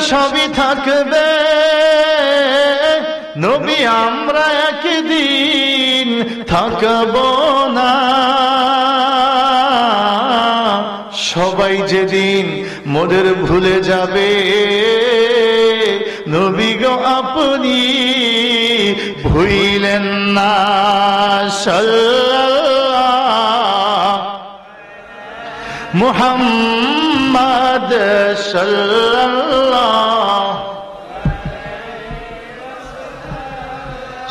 সবই থাকবে নবী আমরা একদিন থাকব না। সবাই যেদিন মোদের ভুলে যাবে নবী গো আপনি ভুইলেন না। সাল্লাল্লাহু মুহাম্মদ সাল্লাল্লাহু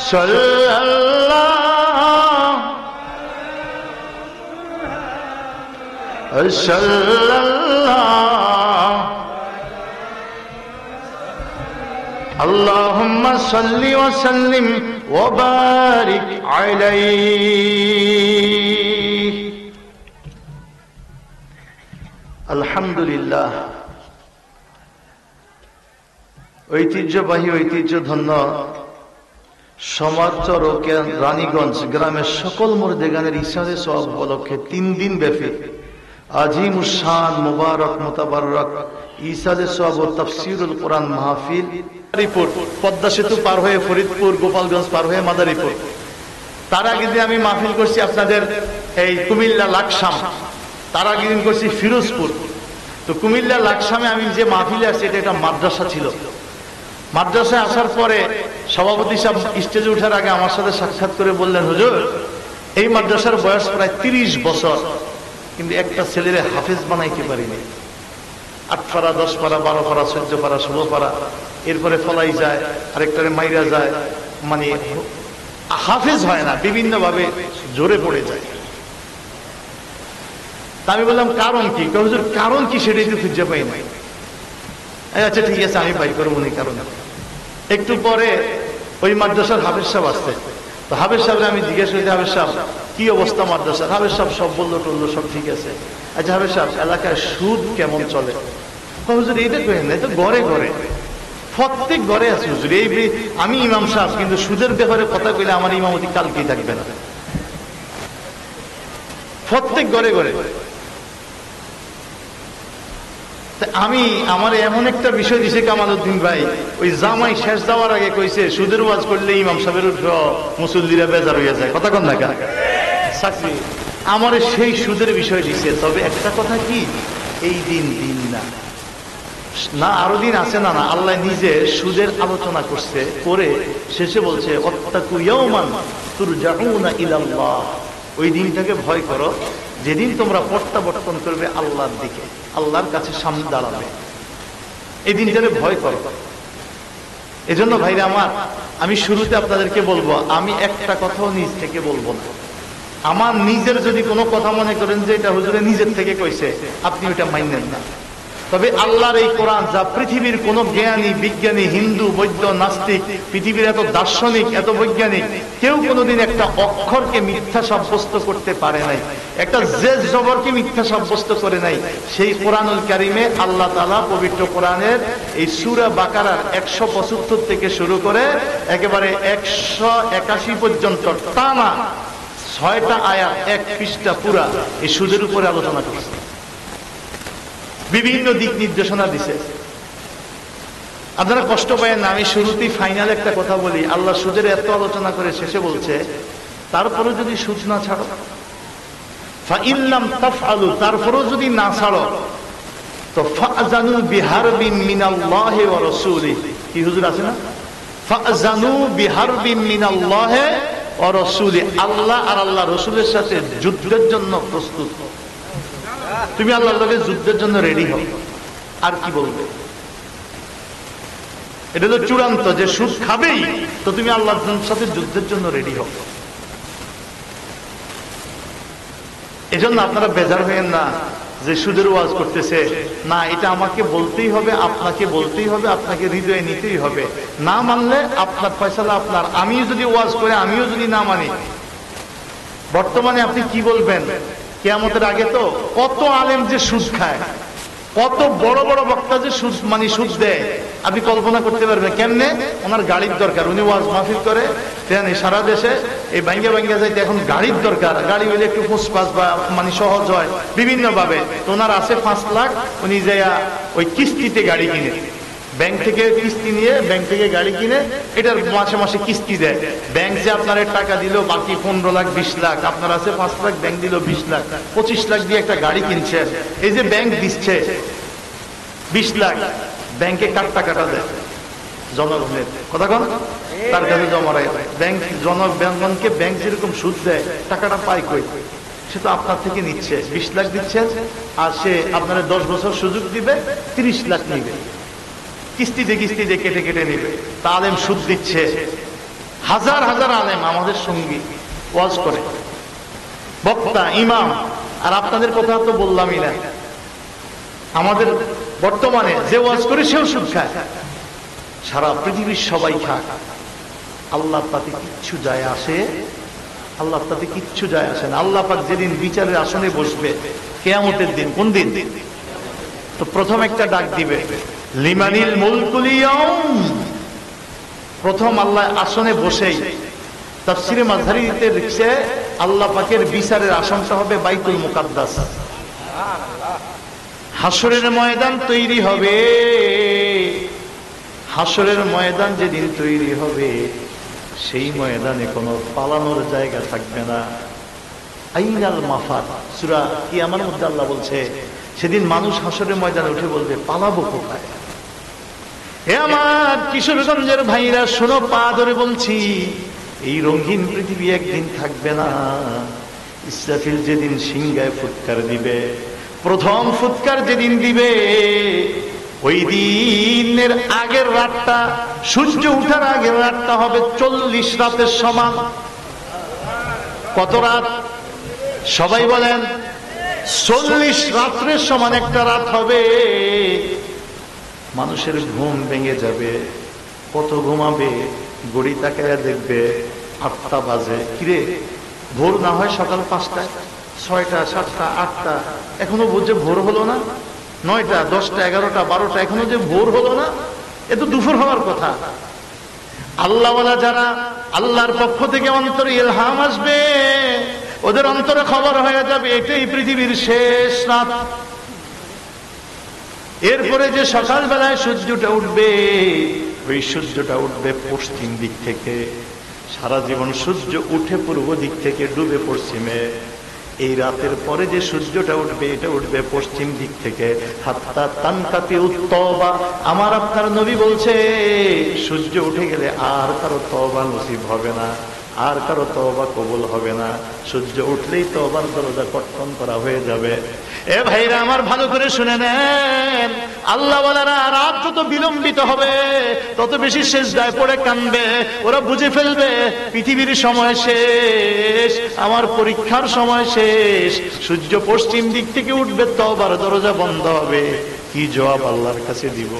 সাল্লাল্লাহু সাল্লাল্লাহু আল্লাহুম্মা সাল্লি ওয়া সাল্লিম ওয়া বারিক আলাইহি। আলহামদুলিল্লাহ, ঐতিহ্যবাহী ঐতিহ্যধন্য সমাজচর ও রানীগঞ্জ গ্রামের সকল মুর্দেগানের ইসারে সওয়াব উপলক্ষে 3 দিন ব্যাপী আজিমুস শান মুবারক মুতাবাররক ইসারে সওয়াব ও তাফসীরুল কোরআন মাহফিল পদ্মা সেতু পার হয়ে ফরিদপুর, গোপালগঞ্জ পার হয়ে মাদারীপুর। তার আগে দিন আমি মাহফিল করছি আপনাদের এই কুমিল্লা লাকসাম, তার আগে দিন করছি ফিরোজপুর। তো কুমিল্লা লাকসামে আমি যে মাহফিলে আসছি এটা একটা মাদ্রাসা ছিল। মাদ্রাসায় আসার পরে সভাপতি সাহেব স্টেজে ওঠার আগে আমার সাথে সাক্ষাৎ করে বললেন, হুজুর এই মাদ্রাসার বয়স প্রায় 30 বছর, কিন্তু একটা ছেলেরে হাফেজ বানাইতে পারিনি। 8 পারা, 10 পারা, 12 পারা, 14 পারা, 16 পারা, এরপরে ফলাই যায়, আরেকটারে মাইরা যায়, মানে হাফেজ হয় না, বিভিন্ন ভাবে জোরে পড়ে যায়। আমি বললাম কারণ কি? হুজুর কারণ কি সেটাই তো খুঁজে পাই নাই। আচ্ছা ঠিক আছে, আমি বাই করবো নি কারণ। একটু পরে ওই মাদ্রাসার হাফেজ সাহেব আসছে। তো হাফেজ সাহেব আমি জিজ্ঞেস করি, হাফেজ সাহেব কি অবস্থা মাদ্রাসার? হাফেজ সাহেব সব বললো টললো, সব ঠিক আছে। আচ্ছা হাফেজ সাহেব এলাকায় সুদ কেমন চলে? হুজুর এইটা করেন না, তো ঘরে ঘরে, প্রত্যেক ঘরে আছে হুজুর। এই আমি ইমাম সাহেব, কিন্তু সুদের ব্যাপারে কথা কইলে আমার ইমামতি কালকেই থাকবে না, প্রত্যেক ঘরে ঘরে। আমি আমার এমন একটা বিষয় দিছে কামালউদ্দিন ভাই, ওই জামাই শেষ যাওয়ার আগে কইছে সুদের ওয়াজ করলে ইমাম সাহেবের মুসল্লিরা বেজার হয়ে যায়। কথা কন না কেন? চাকরি আমার সেই সুদের বিষয় দিছে। তবে একটা কথা কি, এই দিন দিন না, না আরো দিন আছে না, না আল্লাহ নিজে সুদের আলোচনা করছে, করে শেষে বলছে ওয়াত্তাকু ইয়াওমান তুরজাউনা ইলাল্লাহ। ওই দিনটাকে ভয় করো যেদিন তোমরা প্রত্যাবর্তন করবে আল্লাহর দিকে, আল্লাহর কাছে সামনে দাঁড়াবে। এই দিনটাকে ভয় করো। এজন্য ভাইরা আমার, আমি শুরুতে আপনাদেরকে বলবো, আমি একটা কথাও নিজ থেকে বলবো না। আমার নিজের যদি কোনো কথা মনে করেন যে এটা হুজুরে নিজের থেকে কইছে, আপনি ওইটা মানেন না। তবে আল্লাহর এই কোরআন, যা পৃথিবীর কোন জ্ঞানী, বিজ্ঞানী, হিন্দু, বৌদ্ধ, নাস্তিক, পৃথিবীর এত দার্শনিক, এত বৈজ্ঞানিক, কেউ কোনোদিন একটা অক্ষরকে মিথ্যা সাব্যস্ত করতে পারে নাই, একটা জেদ জবরকে মিথ্যা সাব্যস্ত করে নাই। সেই কোরআনুল কারিমে আল্লাহ তাআলা পবিত্র কোরআনের এই সূরা বাকারার 175 থেকে শুরু করে একেবারে 181 পর্যন্ত টানা 6টা আয়াত, 1 পৃষ্ঠা পুরা এই সুদের উপরে আলোচনা করছে, বিভিন্ন দিক নির্দেশনা দিছে। আপনারা কষ্ট পায় না, আমি শুরুতেই ফাইনাল একটা কথা বলি। আল্লাহ সুদের এত আলোচনা করে শেষে বলছে, তারপরে যদি সুদ না ছাড়ো, ফাইল্লাম তাফআলু, তারপরেও যদি না ছাড়ো, তো ফাআযানু বিহারবিন মিনাল্লাহি ওয়া রাসূলিহি। কি হুজুর আছে না? ফাআযানু বিহারবিন মিনাল্লাহি ওয়া রাসূলিহি, আল্লাহ আর আল্লাহ রাসূলের সাথে যুদ্ধের জন্য প্রস্তুত। তুমি আল্লাহর লগে যুদ্ধের জন্য রেডি হও। আর কি বলবে? এটা তো চূড়ান্ত যে সুদ খাবেই, তো তুমি আল্লাহর সাথে যুদ্ধের জন্য রেডি হও। এজন্য আপনারা বেজার হয়েন না যে সুদের ওয়াজ করতেছে, না এটা আমাকে বলতেই হবে, আপনাকে বলতেই হবে, আপনাকে হৃদয়ে নিতেই হবে। না মানলে আপনার ফয়সালা আপনার। আমিও যদি ওয়াজ করে, আমিও যদি না মানি, বর্তমানে আপনি কি বলবেন? কিয়ামতের আগে তো কত আলেম যে সুদ খায়, কত বড় বড় বক্তা যে সুদ সুদ দেয়, আপনি কল্পনা করতে পারবেন কেমনে? ওনার গাড়ির দরকার, উনি ওয়াজ মাহফিল করে সারা দেশে, এই ভাঙ্গা ভাঙ্গা যাইতে এখন গাড়ির দরকার। গাড়ি হইলে একটু ফুসফাস বা সহজ হয় বিভিন্ন ভাবে। তো ওনার আছে 5 লাখ, উনি যাইয়া ওই কিস্তিতে গাড়ি কিনে, ব্যাংক থেকে কিস্তি নিয়ে ব্যাংক থেকে গাড়ি কিনে এটার মাসে মাসে কিস্তি দেয়। ব্যাংক যে আপনার টাকা দিল বাকি 15 লাখ 20 লাখ, আপনার আছে 5 লাখ, ব্যাংক দিল 20 লাখ, 25 লাখ দিয়ে একটা গাড়ি কিনছেন। এই যে ব্যাংক দিচ্ছে 20 লাখ, ব্যাংকে কার টাকাটা দেয়? জনগণের। কথা কোন? তার কাছে জমা রাখে ব্যাংক। জনগণকে ব্যাংক যেরকম সুদ দেয়, টাকাটা পায় কই? সে তো আপনার থেকে নিচ্ছে। 20 লাখ দিচ্ছেন আর সে আপনার 10 বছর সুযোগ দিবে, 30 লাখ নিবে, কিস্তিতে কিস্তিতে কেটে কেটে নিবে। তা আলেম সুদ দিচ্ছে। হাজার হাজার আলেম আমাদের সঙ্গী ওয়াজ করে, বক্তা, ইমাম। আর আপনাদের কথা তো বললামই না, আমাদের বর্তমানে যে ওয়াজ করে সেও সুদ খায়। সারা পৃথিবীর সবাই খায়। আল্লাহ তাতে কিচ্ছু যায় আসে? আল্লাহ তাতে কিচ্ছু যায় আসে না। আল্লাহ পাক যেদিন বিচারের আসনে বসবে কিয়ামতের দিন, কোন দিন? তো প্রথম একটা ডাক দিবে, লিমানিল মুলকুল ইয়াউম। প্রথম আল্লাহ আসনে বসেই তাফসিরে মাযহারিতে লিখছে আল্লাহ পাকের বিচারের আসনটা হবে বাইতুল মুকাদ্দাস। হাসরের ময়দান তৈরি হবে। হাসরের ময়দান যেদিন তৈরি হবে সেই ময়দানে কোনো পালানোর জায়গা থাকবে না। আইনাল মাফার, সূরা কিয়ামার মধ্যে আল্লাহ বলছে সেদিন মানুষ হাসরের ময়দানে উঠে বলবে পালাবো কোথায়? হে আমার কিশোরগঞ্জের ভাইরা শোনো, পা ধরে বলছি, এই রঙিন পৃথিবী একদিন থাকবে না। ইসরাফিল যেদিন সিংহায় ফুৎকার দিবে, প্রথম ফুৎকার যেদিন দিবে, ওই দিনের আগের রাতটা, সূর্য উঠার আগের রাতটা হবে 40 রাতের সমান। কত রাত? সবাই বলেন। 40 রাত্রের সমান একটা রাত হবে। মানুষের ঘুম ভেঙে যাবে। কত ঘুমাবে? ঘড়ি তাকায়া দেখবে 8টা বাজে। কিরে, ভোর না হয় সকাল 5টায়, 6টা, 7টা, 8টা, এখনো বুঝে ভোর হলো না? 9টা, 10টা, 11টা, 12টা, এখনো যে ভোর হলো না? এ তো দুপুর হওয়ার কথা। আল্লাহওয়ালা যারা, আল্লাহর পক্ষ থেকে অন্তরে ইলহাম আসবে, ওদের অন্তরে খবর হয়ে যাবে এটাই পৃথিবীর শেষ রাত। এরপরে যে সকালবেলায় সূর্যটা উঠবে, ওই সূর্যটা উঠবে পশ্চিম দিক থেকে। সারা জীবন সূর্য উঠে পূর্ব দিক থেকে, ডুবে পশ্চিমে। এই রাতের পরে যে সূর্যটা উঠবে, এটা উঠবে পশ্চিম দিক থেকে। হাত্তা তানকাতি উত্তবা, আমার আপনার নবী বলছে সূর্য উঠে গেলে আর কারো তওবা নসিব হবে না, আর কারো তওবা কবুল হবে না। সূর্য উঠলেই তওবার দরজা কর্তন করা হয়ে যাবে। এ ভাইরা আমার, ভালো করে শুনে নেন, আল্লাহওয়ালারা রাত যত বিলম্বিত হবে তত বেশি সিজদায় পড়ে কাঁদবে। ওরা বুঝে ফেলবে পৃথিবীর সময় শেষ, আমার পরীক্ষার সময় শেষ। সূর্য পশ্চিম দিক থেকে উঠবে, তওবার দরজা বন্ধ হবে। কি জবাব আল্লাহর কাছে দিব?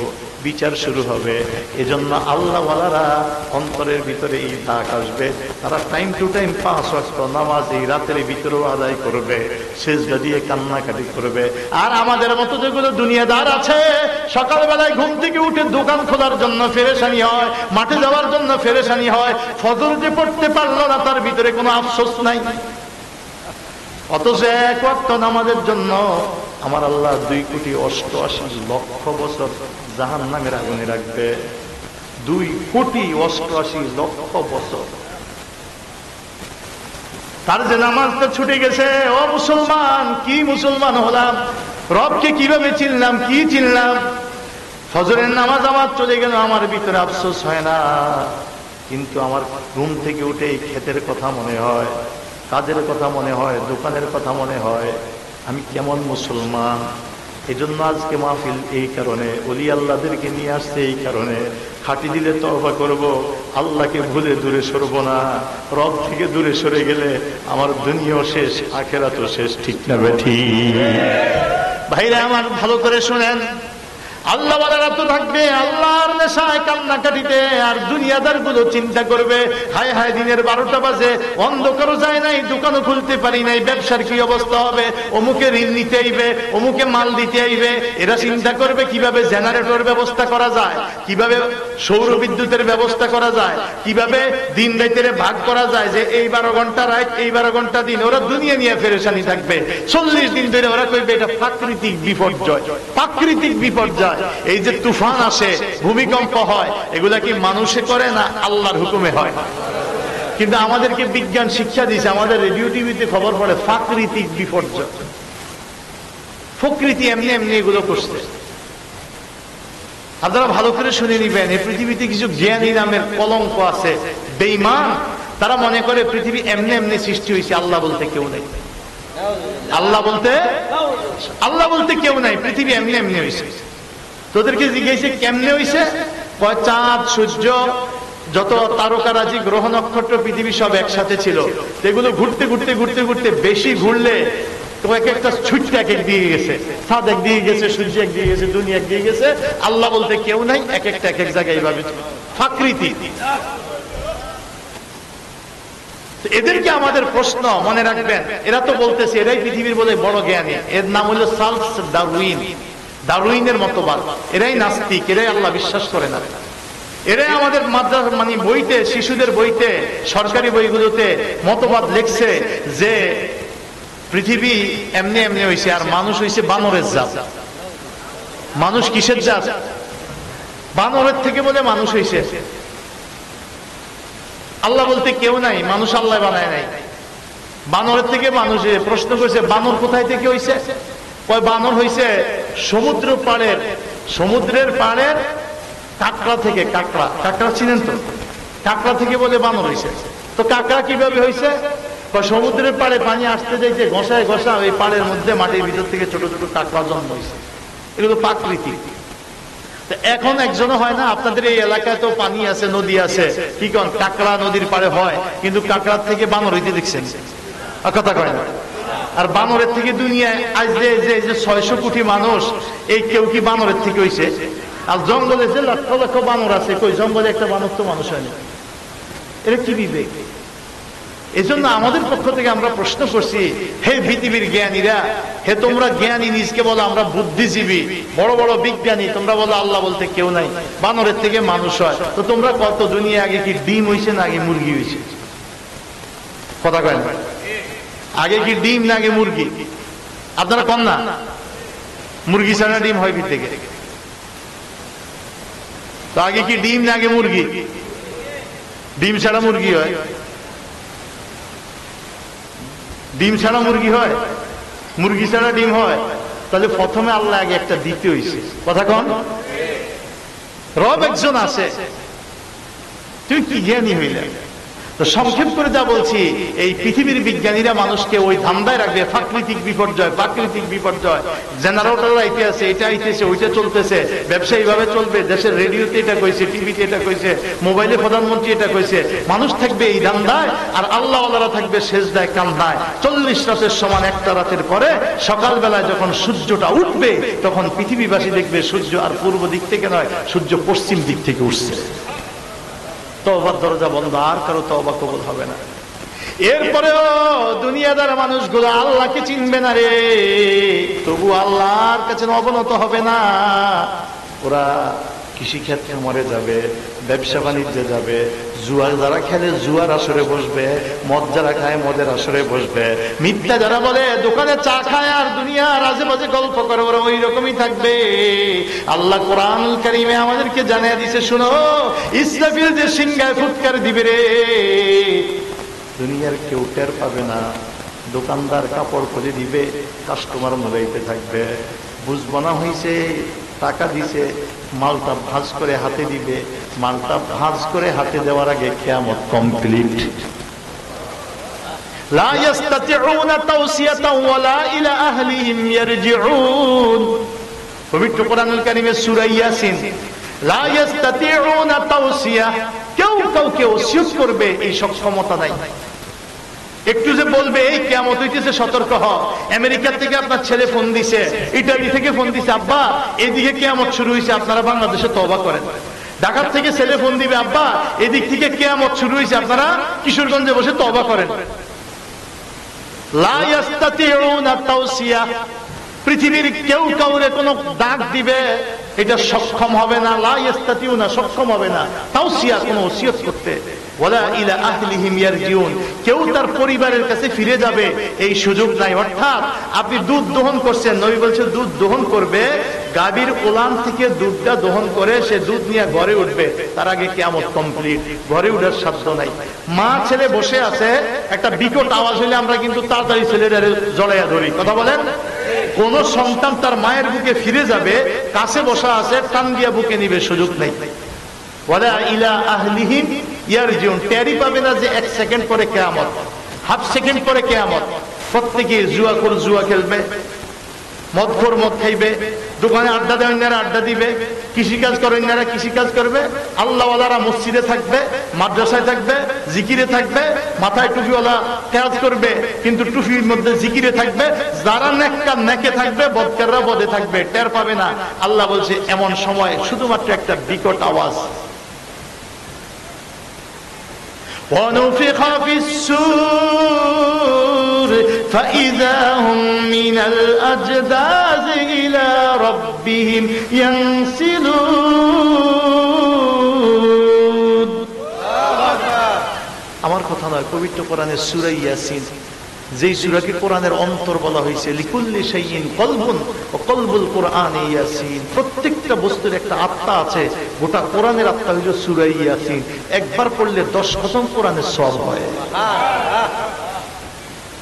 বিচার শুরু হবে। এজন্য আল্লাহওয়ালারা অন্তরের ভিতরে এই দাগ আসবে। তারা টাইম টু টাইম 5 ওয়াক্ত নামাজ এই রাতের ভিতরেও আদায় করবে, সিজদা দিয়ে কান্নাকাটি করবে। আর আমাদের মতো যেগুলো দুনিয়াদার আছে, সকালবেলায় ঘুম থেকে উঠে দোকান খোলার জন্য ফেরেশানি হয়, মাঠে যাওয়ার জন্য ফেরেশানি হয়, ফজর যে পড়তে পারলো না তার ভিতরে কোনো আফসোস নাই। অথচ 1 ওয়াক্ত নামাজের জন্য আমার আল্লাহ 2,88,00,000 বছর জাহান্নামের আগুনে রাখবে। 2,88,00,000 বছর। তার যে নামাজটা ছুটে গেছে, ও মুসলমান, কি মুসলমান হলাম, রবকে কিভাবে চিনলাম, কি চিনলাম? ফজরের নামাজ আমার চলে গেল, আমার ভিতরে আফসোস হয় না, কিন্তু আমার ঘুম থেকে উঠে এই ক্ষেতের কথা মনে হয়, কাজের কথা মনে হয়, দোকানের কথা মনে হয়। আমি কেমন মুসলমান? এজন্য আজকে মাহফিল এই কারণে, ওলি আল্লাহদেরকে নিয়ে আসছে এই কারণে। খাটি দিলে তওবা করব, আল্লাহকে ভুলে দূরে সরব না। রব থেকে দূরে সরে গেলে আমার দুনিয়াও শেষ, আখিরাতও শেষ। ঠিক না বেঠিক? ভাইরা আমার, ভালো করে শুনেন, আল্লাহওয়ালারা তো থাকবে আল্লাহর নেশায় কান্নাকাটিতে, আর দুনিয়াদার গুলো চিন্তা করবে, হায় হায় দিনের 12টা বাজে, অন্ধকারও যায় নাই, দোকানও খুলতে পারি নাই, ব্যবসার কি অবস্থা হবে, অমুকে ঋণ নিতে আইবে, অমুকে মাল দিতে আইবে। এরা চিন্তা করবে কিভাবে জেনারেটর ব্যবস্থা করা যায়, কিভাবে সৌর বিদ্যুতের ব্যবস্থা করা যায়, কিভাবে দিন রাতের ভাগ করা যায়, যে এই 12 ঘন্টা রাত, এই 12 ঘন্টা দিন। ওরা দুনিয়া নিয়ে পেরেশানি থাকবে 40 দিন ধরে। ওরা কইবে এটা প্রাকৃতিক বিপর্যয়, প্রাকৃতিক বিপর্যয়। যায়, এই যে তুফান আসে, ভূমিকম্প হয়, এগুলা কি মানুষে করে না আল্লাহর হুকুমে হয়? কিন্তু আমাদেরকে বিজ্ঞান শিক্ষা দিয়েছে, আমাদের রেডিও টিভিতে খবর পড়ে প্রাকৃতিক বিপর্যয়, প্রকৃতি এমনি এমনি এগুলো করছে। আপনারা ভালো করে শুনে নিবেন, এই পৃথিবীতে কিছু জ্ঞানী নামের কলঙ্ক আছে, বেঈমান। তারা মনে করে পৃথিবী এমনি এমনি সৃষ্টি হয়েছে, আল্লাহ বলতে কেউ নেই। আল্লাহ বলতে কেউ নাই, পৃথিবী এমনি এমনি হয়েছে। তোদেরকে জিজ্ঞেসে কেমনে হয়েছে? চাঁদ, সূর্য, যত তারকারাজি, গ্রহ নক্ষত্র, পৃথিবী সব একসাথে ছিল। এগুলো ঘুরতে ঘুরতে ঘুরতে ঘুরতে বেশি ঘুরলে তো এক একটা ছুটতে এক এক দিয়ে গেছে, চাঁদ এক দিয়ে গেছে, সূর্য এক দিয়ে গেছে, দুনিয়া এক দিয়ে গেছে। আল্লাহ বলতে কেউ নাই, এক একটা এক এক জায়গায় এইভাবে প্রাকৃতি। এদেরকে আমাদের প্রশ্ন মনে রাখবেন, এরা তো বলতেছে এরাই পৃথিবীর বলে বড় জ্ঞানী। এর নাম হলো চার্লস ডারউইন, ডারউইনের মতবাদ। এরাই নাস্তিক, এরাই আল্লাহ বিশ্বাস করে না। এরাই আমাদের মাদ্রাসা মানে বইতে, শিশুদের বইতে, সরকারি বইগুলোতে মতবাদ লিখছে যে পৃথিবী এমনি এমনি হয়েছে, আর মানুষ হয়েছে বানরের জাত। মানুষ কিসের জাত? বানরের থেকে বলে মানুষ হয়েছে। আল্লাহ বলতে কেউ নাই, মানুষ আল্লাহ বানায় নাই, বানরের থেকে মানুষ। প্রশ্ন করছে বানর কোথায় থেকে হয়েছে? বানর হয়েছে সমুদ্রের পাড়ের কাঁকড়া থেকে। কাঁকড়া চিনেন তো? কাঁকড়া থেকে বলে বানর হয়েছে। তো কাঁকড়া কিভাবে হয়েছে? সমুদ্রের পাড়ে পানি আসতে যাইতে ঘষায় ঘষা ওই পাড়ের মধ্যে মাটির ভিতর থেকে ছোট ছোট কাঁকড়া জন্ম হয়েছে। এগুলো প্রাকৃতিক। এখন একজনও হয় না, আপনাদের এই এলাকায় তো পানি আছে, নদী আছে, কি কন কাঁকড়া নদীর পাড়ে হয়, কিন্তু কাঁকড়ার থেকে বানর হইতে দেখছেন? কথা কয় না। আর বানরের থেকে দুনিয়ায় আজ যে 600 কোটি মানুষ, এই কেউ কি বানরের থেকে হইছে? আর জঙ্গলে যে লক্ষ লক্ষ বানর আছে, কই জঙ্গলে একটা বানর তো মানুষ হয় না। এটা কি বিবেক? এই জন্য আমাদের পক্ষ থেকে আমরা প্রশ্ন করছি, হে পৃথিবীর জ্ঞানীরা, হে তোমরা জ্ঞানী, নিজকে বলো আমরা বুদ্ধিজীবী, বড় বড় বিজ্ঞানী, তোমরা বলো আল্লাহ বলতে কেউ নাই, বানরের থেকে মানুষ হয়। তো তোমরা কত দুনিয়া আগে কি ডিম হয়েছে না আগে মুরগি হয়েছে? কথা কয় না? আগে কি ডিম না আগে মুরগি? আপনারা কম না? মুরগি ছাড়া ডিম হয় কি থেকে? তো আগে কি ডিম না আগে মুরগি? ডিম ছাড়া মুরগি হয়? ডিম ছাড়া মুরগি হয়? মুরগি ছাড়া ডিম হয়? তাহলে প্রথমে আল্লাহ আগে একটা দিতে হইছে। কথা কন? রব একজন আছে, তুই কি জ্ঞানী হইলে? তো সংক্ষেপ করে যা বলছি, এই পৃথিবীর বিজ্ঞানীরা মানুষকে ওই ধান্দায় রাখবে, প্রাকৃতিক বিপর্যয়, জেনারেটর আইতে আছে, এটা আইতেছে, ওইটা চলতেছে, ব্যবসা এইভাবে চলবে, দেশের রেডিওতে এটা কইছে, টিভিতে এটা কইছে, মোবাইলে প্রধানমন্ত্রী এটা কইছে। মানুষ থাকবে এই ধান্দায়, আর আল্লাহ ওয়ালারা থাকবে সেজদায় কান্দায়। 40 রাতের সমান একটা রাতের পরে সকালবেলায় যখন সূর্যটা উঠবে, তখন পৃথিবীবাসী দেখবে সূর্য আর পূর্ব দিক থেকে নয়, সূর্য পশ্চিম দিক থেকে উঠছে। তওবার দরজা বন্ধ, আর কারো তওবা কবুল হবে না। এরপরেও দুনিয়াদার মানুষগুলো আল্লাহকে চিনবে না রে, তবু আল্লাহর কাছে অবনত হবে না। ওরা কৃষিক্ষেত্রে মরে যাবে, ব্যবসা বাণিজ্যে যাবে, জুয়ার যারা খেলে জুয়ার আসরে বসবে, মদ যারা খায় মদের আসরে বসবে, মিথ্যা যারা বলে দোকানে চা খায় আর দুনিয়ার আশেপাশে গল্প করে, ওরা ওই রকমই থাকবে। আল্লাহ কোরআনুল কারীমে আমাদেরকে জানিয়ে দিছে, শুনো, ইসরাফিল যে সিংহায় ফুৎকার দিবে রে, দুনিয়ার কেউ টের পাবে না। দোকানদার কাপড় খুলে দিবে, কাস্টমার মোবাইতে থাকবে, বুঝবো না হয়েছে, টাকা দিছে, মালটা ভাঁজ করে হাতে দিবে, মালটা ভাঁজ করে হাতে দেওয়ার আগে কিয়ামত কমপ্লিট। লা ইস্তাতিউনা তাওসিয়াতাও ওয়ালা ইলা আহলিহিম ইয়ারজিউন। পবিত্র কোরআনুল কারীমে সূরা ইয়াসিন, লা ইস্তাতিউনা তাওসিয়া, কেউ কাউকে ওসিয়ত করবে এই সক্ষমতা নাই। একটু যে বলবে এই কিয়ামত হইতেছে, সতর্ক হ। আমেরিকা থেকে আপনার ছেলে ফোন দিছে, ইটালি থেকে ফোন দিছে, আব্বা এদিকে কিয়ামত শুরু হয়েছে, আপনারা বাংলাদেশে তওবা করেন। ঢাকা থেকে ছেলে ফোন দিবে, আব্বা এদিক থেকে কিয়ামত শুরু হয়েছে, আপনারা কিশোরগঞ্জে বসে তওবা করেন। লা ইস্তাতিউনা তাওসিয়া, পৃথিবীর কেউ কাউরে কোন ডাক দিবে এটা সক্ষম হবে না। লা ইস্তাতিউনা, সক্ষম হবে না তাওসিয়া, কোন ওসিয়ত করতে। ওয়ালা ইলা আহলিহিম ইয়ারজিউন, কেউ তার পরিবারের কাছে ফিরে যাবে এই সুযোগ নাই। অর্থাৎ আপনি দুধ দহন করছেন, নবী বলছে দুধ দহন করবে গাভীর ওলান থেকে দুধটা দহন করে সে দুধ নিয়ে ঘরে উঠবে, তার আগে কিয়ামত কমপ্লিট, ঘরে উঠার সাধ্য নাই। মা ছেলে বসে আছে, একটা বিকট আওয়াজ হইলে আমরা কিন্তু তাড়াতাড়ি ছেলেটারে জড়াইয়া ধরি, কথা বলেন? কোন সন্তান তার মায়ের বুকে ফিরে যাবে, কাছে বসা আছে, টান দিয়া বুকে নিবে, সুযোগ নেই। ওয়ালা ইলা আহলিহিম ইয়ারজিউন, টেরি পাবে না যে 1 সেকেন্ড পরে কিয়ামত, হাফ সেকেন্ড পরে কিয়ামত। প্রত্যেকে জুয়াখোর জুয়া খেলবে, মদখোর মদ খাইবে, দোকানে আড্ডা দেয় অন্যরা আড্ডা দিবে, কৃষিকাজ করে অন্যরা কৃষিকাজ করবে, আল্লাহওয়ালারা মসজিদে থাকবে, মাদ্রাসায় থাকবে, জিকিরে থাকবে, মাথায় টুপিওয়ালা কাজ করবে কিন্তু টুপির মধ্যে জিকিরে থাকবে। যারা নেককার নেকে থাকবে, বদকাররা বদে থাকবে, টের পাবে না। আল্লাহ বলছে এমন সময় শুধুমাত্র একটা বিকট আওয়াজ, ونفخ في السور فإذا هم من الأجداث إلى ربهم ينسلون। আমার কথা নয়, পবিত্র কোরআনের সূরা ইয়াসিন, যেই সূরাকে কোরআনের অন্তর বলা হয়েছে, লিকুল্লি শাইইন কলবুন ওয়া কলবুল কোরআনি ইয়াসিন, প্রত্যেকটা বস্তুর একটা আত্মা আছে, গোটা কোরআনের আত্মা হলো সূরা ইয়াসিন। একবার পড়লে 10 খতম কোরআনের সওয়াব হয়।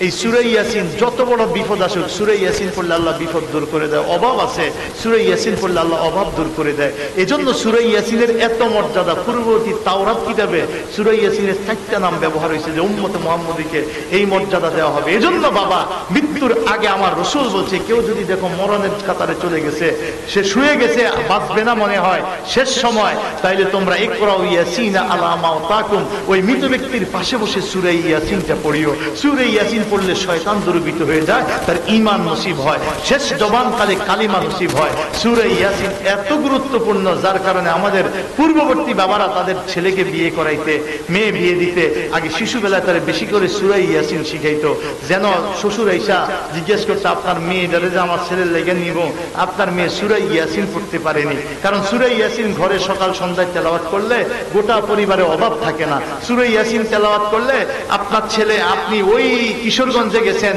এই সূরা ইয়াসিন যত বড় বিপদ আসুক, সূরা ইয়াসিন পড়লে আল্লাহ বিপদ দূর করে দেয়। অভাব আছে, সূরা ইয়াসিন পড়লে আল্লাহ অভাব দূর করে দেয়। এজন্য সূরা ইয়াসিনের এত মর্যাদা। পূর্ববর্তী তাওরাত কিতাবে সূরা ইয়াসিনের 4টা নাম ব্যবহার হয়েছে যে উম্মতে মুহাম্মদীকে এই মর্যাদা দেওয়া হবে। এজন্য বাবা, মৃত্যুর আগে আমার রাসূল বলছে, কেউ যদি দেখো মরণের কাতারে চলে গেছে, সে শুয়ে গেছে, বাঁচবে না মনে হয়, শেষ সময়, তাইলে তোমরা ইকরাউ ইয়াসিন আলা মাওতাকুম, ওই মৃত ব্যক্তির পাশে বসে সূরা ইয়াসিনটা পড়িও। সূরা ইয়াসিন পড়লে শয়তান দুর্বৃত্ত হয়ে যায়, তার ঈমান নসিব হয়, শেষ জবানকালে কালিমা নসিব হয়। সূরা ইয়াসিন এত গুরুত্বপূর্ণ, যার কারণে আমাদের পূর্ববর্তী বাবারা তাদের ছেলেকে বিয়ে করাইতে, মেয়ে বিয়ে দিতে আগে শিশুবেলায় তারা বেশি করে সূরা ইয়াসিন শিখাইতো, যেন শ্বশুর আইসা জিজ্ঞেস করতে, আপনার মেয়েটারে যে আমার ছেলের লেগে নিব, আপনার মেয়ে সূরা ইয়াসিন পড়তে পারেনি। কারণ সূরা ইয়াসিন ঘরে সকাল সন্ধ্যায় তেলাওয়াত করলে গোটা পরিবারে অভাব থাকে না। সূরা ইয়াসিন তেলাওয়াত করলে আপনার ছেলে, আপনি ওই কিশোরগঞ্জে গেছেন,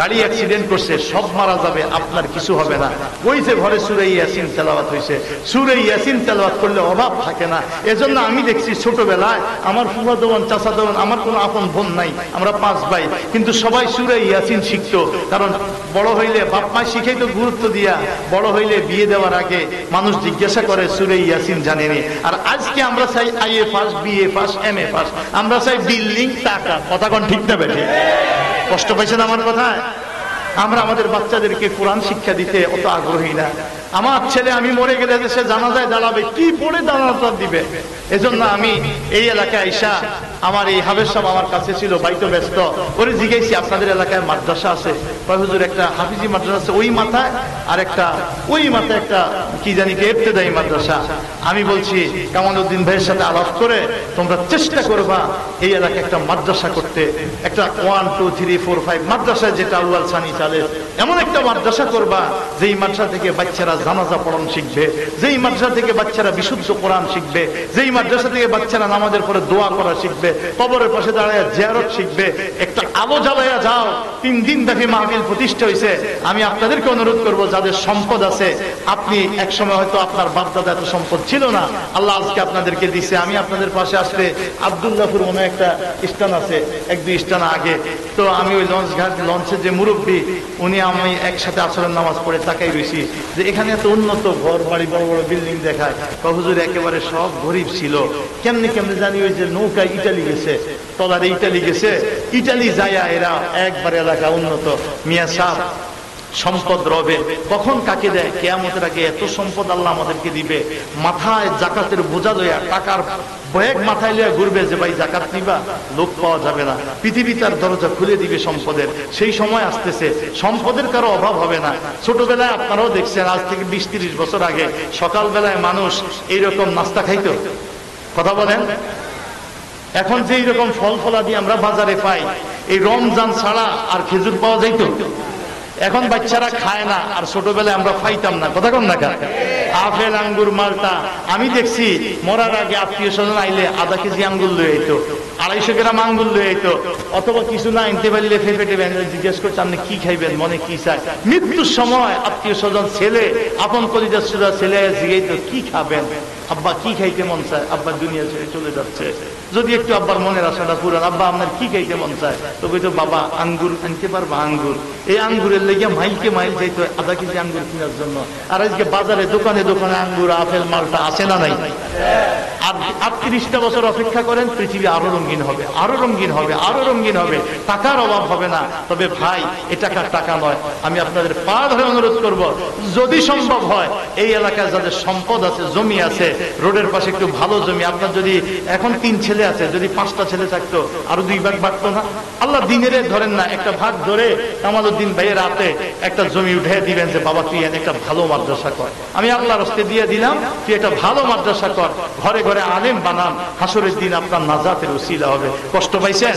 গাড়ি অ্যাক্সিডেন্ট করছে, সব মারা যাবে, আপনার কিছু হবে না। ওই যে ঘরে সূরা ইয়াসিন তেলাওয়াত হয়েছে, সূরা ইয়াসিন তেলাওয়াত করলে অভাব থাকে না। এজন্য আমি দেখছি ছোটবেলায় আমার ফুফাতো বোন, চাচাতো বোন, আমার কোনো আপন বোন নাই, আমরা 5 ভাই, কিন্তু সবাই সূরা ইয়াসিন শিখতো। কারণ বড় হইলে বাপ মা শিখাইতো গুরুত্ব দিয়া, বড় হইলে বিয়ে দেওয়ার আগে মানুষ জিজ্ঞাসা করে সূরা ইয়াসিন জানেনি। আর আজকে আমরা চাই IA pass, BA pass, MA pass, আমরা চাই বিল্ডিং, টাকা। কথা কোন ঠিক না বেঠিক? কষ্ট পাইছেন আমার কথায়? আমরা আমাদের বাচ্চাদেরকে কোরআন শিক্ষা দিতে অত আগ্রহী না। আমার ছেলে আমি মরে গেলে সে জানাজায় দাঁড়াবে, কি পড়ে জানাজা দিবে? এজন্য আমি এই এলাকায় আইসা, আমার এই হাফেজ সাহেব আমার কাছে ছিল, বাইতো ব্যস্ত, ওরে জিজ্ঞাসি আপনাদের এলাকায় মাদ্রাসা আছে? হুজুর একটা হাফিজি মাদ্রাসা আছে ওই মাথায়, আর একটা ওই মাথায় একটা কি জানি কি ইবতেদায়ী মাদ্রাসা। আমি বলছি কামালউদ্দিন ভাইয়ের সাথে আলাপ করে তোমরা চেষ্টা করবা এই এলাকায় একটা মাদ্রাসা করতে, একটা 1 2 3 4 5 মাদ্রাসায়, যেটা আউয়াল সানি চালে, এমন একটা মাদ্রাসা করবা যেই মাদ্রাসা থেকে বাচ্চারা জানাজা পড়ানো শিখবে, যেই মাদ্রাসা থেকে বাচ্চারা বিশুদ্ধ কোরআন শিখবে, যেই মাদ্রাসা থেকে বাচ্চারা নামাজের পরে দোয়া করা শিখবে, কবরের পাশে দাঁড়ায় জিয়ারত শিখবে। একটা আলো জ্বালাইয়া যাও। 3 দিন ব্যাপী মাহফিল প্রতিষ্ঠা হয়েছে। আমি আপনাদেরকে অনুরোধ করব, যাদের সম্পদ আছে, আপনি একসময় হয়তো আপনার বাপদাদা এত সম্পদ ছিল না, আল্লাহ আজকে আপনাদেরকে দিছে। আমি আপনাদের পাশে আসলে আব্দুল্লাহপুর মনে একটা স্থান আছে, 1-2 স্থান আগে, তো আমি ওই লঞ্চের যে মুরব্বী, উনি আমি একসাথে আসরের নামাজ পড়ে তাকাই রয়েছি যে এখানে এত উন্নত ঘর বাড়ি, বড় বড় বিল্ডিং দেখায়। হুজুর একেবারে সব গরিব ছিল, কেমনে কেমনে জানি ওই যে নৌকায় ইটালি গেছে, তলারে ইটালি গেছে, ইটালি যায়া এরা একবার এলাকা উন্নত। মিয়া সাহেব, সম্পদ রবে কখন কাকে দেয়? কিয়ামতের আগে এত সম্পদ আল্লাহ আমাদেরকে দিবে, মাথায় জাকাতের বোঝা লইয়া, টাকার ব্যাগ মাথায় লইয়া ঘুরবে যে ভাই জাকাত নিবা, লোক পাওয়া যাবে না। পৃথিবী তার দরজা খুলে দিবে সম্পদের। সেই সময় আসতেছে, সম্পদের কারো অভাব হবে না। ছোটবেলায় আপনারাও দেখছেন, আজ থেকে 20-30 বছর আগে সকালবেলায় মানুষ এইরকম নাস্তা খাইতো, কথা বলেন? এখন যে এইরকম ফল ফলাদি আমরা বাজারে পাই, এই রমজান ছাড়া আর খেজুর পাওয়া যাইতো? এখন বাচ্চারা খায় না, আর ছোটবেলায় আমরা খাইতাম না, কথা কন না কা? আপেল, আঙ্গুর, মালটা। আমি দেখছি মরার আগে আত্মীয় স্বজন আইলে আধা কেজি আঙ্গুর লয়ে আইতো, 250 গ্রাম আঙ্গুর লয়ে আইতো, অথবা কিছু না আনতে পারলে ফেফেটে জিজ্ঞেস করছে আপনি কি খাইবেন, মনে কি চায়। মৃত্যুর সময় আত্মীয় স্বজন ছেলে, আপন কলিজার সুরা ছেলে জিজ্ঞাসা কি খাবেন, আব্বা কি খাইতে মন চায়, আব্বা দুনিয়া ছেড়ে চলে যাচ্ছে, যদি একটু আব্বার মনের আশাটা পুরান, আব্বা আপনার কি খাইতে মন চায়, তো বলতো বাবা আঙ্গুর আনতে পারবা, আঙ্গুর। এই আঙ্গুরের লেগে মাইলকে মাইল যাইতো আধা কেজি আঙ্গুর কেনার জন্য। আর আজকে বাজারে দোকানে দোকানে আঙ্গুর, আপেল, মালটা আছে না নাই? আর 38টা বছর অপেক্ষা করেন, পৃথিবী আরো রঙিন হবে, আরো রঙিন হবে, আরো রঙিন হবে, টাকার অভাব হবে না। তবে ভাই, এ টাকার টাকা নয়, আমি আপনাদের পা ধরে অনুরোধ করব, যদি সম্ভব হয় এই এলাকায় যাদের সম্পদ আছে, জমি আছে, রোডের পাশে একটু ভালো জমি, আপনার যদি এখন 3 ছেলে আছে, যদি 5টা ছেলে থাকতো আরো 2 ভাগ বাড়তো না? আল্লাহ দিনের ধরেন না, একটা ভাগ ধরে কামালউদ্দিন ভাইয়ের রাতে একটা জমি উঠে দিবেন যে বাবা তুই একটা ভালো মাদ্রাসা কর, আমি আল্লাহর রাস্তায় দিয়ে দিলাম, তুই একটা ভালো মাদ্রাসা কর, ঘরে ঘরে আলেম বানান, হাসরের দিন আপনার নাজাতের ওসিলা হবে। কষ্ট পাইছেন?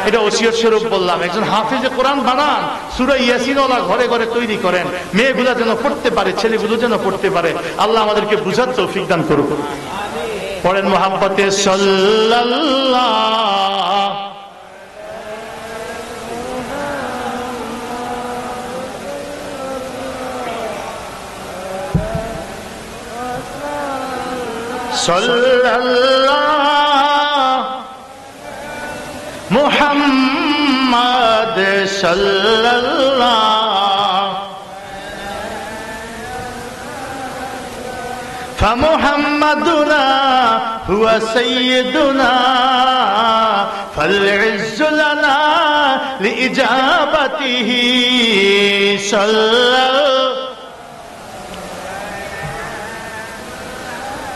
এটা ওসিয়ত স্বরূপ বললাম। একজন হাফেজে কোরআন বানান, সূরা ইয়াসিন ওয়ালা ঘরে ঘরে তৈরি করেন, মেয়েগুলা যেন পড়তে পারে, ছেলেগুলো যেন পড়তে পারে। আল্লাহ আমাদেরকে বুঝার তৌফিক দান করুক। পড়েন মুহাব্বতে সাল্লাল্লাহ। সাল্লাল্লাহ মুহাম্মদ সাল্লাল্লাহ فمحمدنا هو سيدنا فالعز لنا لإجابته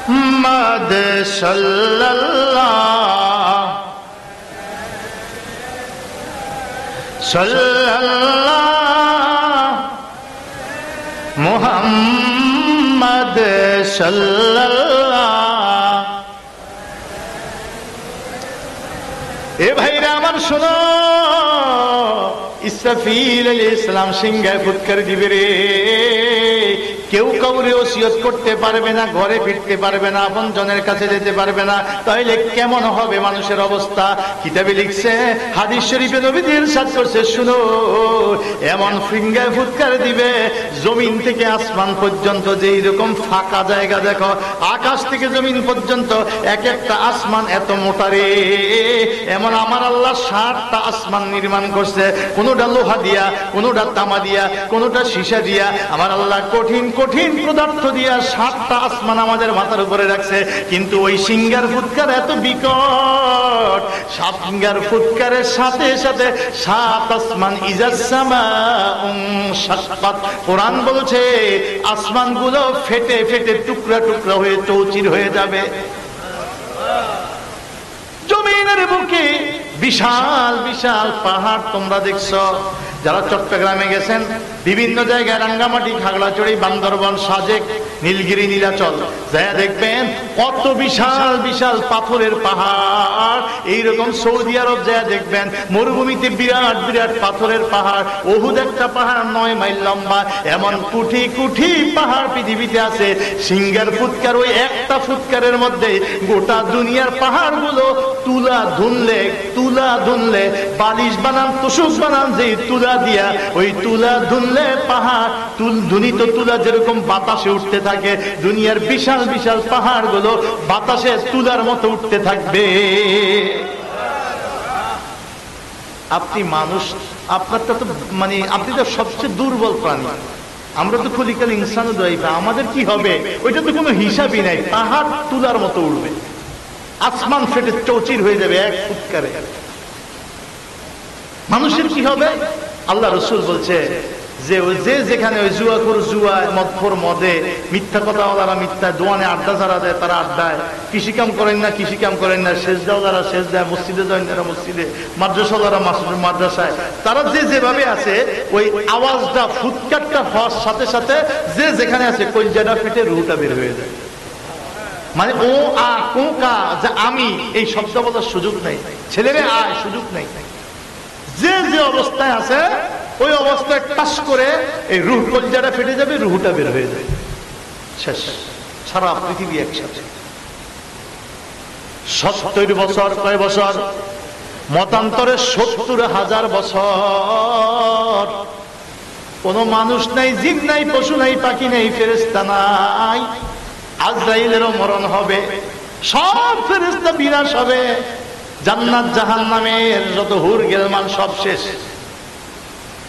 محمد صلى الله صلى الله محمد صلى الله। এ ভাইরা আমার শোনো, ইসরাফিল আলাইহিস সালাম সিংহায় ফুৎকার দিবে রে। কেউ কাউরে ওসিয়ত করতে পারবে না, ঘরে ফিরতে পারবে না, আপনজনের কাছে যেতে পারবে না। তাইলে কেমন হবে মানুষের অবস্থা? কিতাবে লিখছে, হাদিস শরীফে নবীজি ইরশাদ করছে, শুনো, এমন সিংহায় ফুৎকার দিবে, জমিন থেকে আসমান পর্যন্ত যেই রকম ফাঁকা জায়গা দেখো, আকাশ থেকে জমিন পর্যন্ত এক একটা আসমান এত মোটা রে। এমন আমার আল্লাহ 60টা আসমান নির্মাণ করছে, কোনোটা লোহা দিয়া, কোনোটা তামা দিয়া, কোনোটা সীসা দিয়া। আমার আল্লাহ কঠিন কঠিন পদার্থ দিয়া 60টা আসমান আমাদের মাথার উপরে রাখছে। কিন্তু ওই সিংহার ফুৎকার এত বিকট, সিংহার ফুৎকারের সাথে সাথে 7 আসমান ইজাস সামাউন শাক্কাত। কোরআন বলছে আসমানগুলো ফেটে ফেটে টুকরা টুকরা হয়ে চৌচির হয়ে যাবে। জমিনের বুকে বিশাল বিশাল পাহাড় তোমরা দেখছো, যারা চট্টগ্রামে গেছেন, বিভিন্ন জায়গায় রাঙ্গামাটি, খাগড়াছড়ি, বান্দরবান, সাজেক, নীলগিরি, নীলাচল যায় দেখবেন কত বিশাল বিশাল পাথরের পাহাড়। এইরকম সৌদি আরব যায় দেখবেন মরুভূমিতে বিরাট বিরাট পাথরের পাহাড়। ওহুদ একটা পাহাড় 9 মাইল লম্বা। এমন কোটি কোটি পাহাড় পৃথিবীতে আছে। সিংহার ফুৎকার, ওই একটা ফুৎকারের মধ্যে গোটা দুনিয়ার পাহাড়গুলো তুলা ধুনলে বালিশ বানান, তোষক বানান, যে তুলা দিয়া, ওই তুলা ধুনলে পাহাড় ধুনিত তুলা যেরকম বাতাসে উঠতে থাকে, দুনিয়ার বিশাল বিশাল পাহাড়গুলো বাতাসে তুলার মতো উঠতে থাকবে। আপনি মানুষ, আপনারটা তো মানে আপনি তো সবচেয়ে দুর্বল প্রাণী। আমরা তো খলিকাল ইনসান দাইফা, আমাদের কি হবে ওইটা তো কোনো হিসাবই নাই। পাহাড় তুলার মতো উঠবে, আসমান ফেটে চৌচির হয়ে যাবে এক ফুৎকারে। মানুষের কি হবে? আল্লাহ রসুল বলছে যে যে যেখানে ওই জুয়াখোর জুয়ায়, মদখোর মদে, মিথ্যা কথা ওরা মিথ্যা, দোয়ানে আড্ডা যারা দেয় তারা আড্ডায়, কৃষিকাম করেন না কৃষিকাম করেন না, সেজদাও যারা সেজ দেয়, মসজিদে যান যারা মসজিদে, মাদ্রাসা যারা মাদ্রাসায়, তারা যে যেভাবে আছে, ওই আওয়াজটা ফুৎকারটা হওয়ার সাথে সাথে যে যেখানে আছে কলজাটা ফেটে রুহটা বের হয়ে যায়। মানে ও আ কো কা, যে আমি, এই শব্দ বলার সুযোগ নেই, ছেলেরে আয় সুযোগ নেই। যে যে অবস্থায় আছে ওই অবস্থায় টাস করে এই রুহ কলজাটা ফেটে যাবে, রুহটা বের হয়ে যাবে, শেষ। সারা পৃথিবী একসাথে। 70 বছর, কয় বছর? মতান্তরে 70,000 বছর। কোন মানুষ নাই, জিন নাই, পশু নাই, পাখি নাই, ফেরেশতা নাই। আজরাইলেরও মরণ হবে, সব ফেরেশতা বিনাশ হবে, জান্নাত জাহান্নামের যত হুর গেলমান সব শেষ।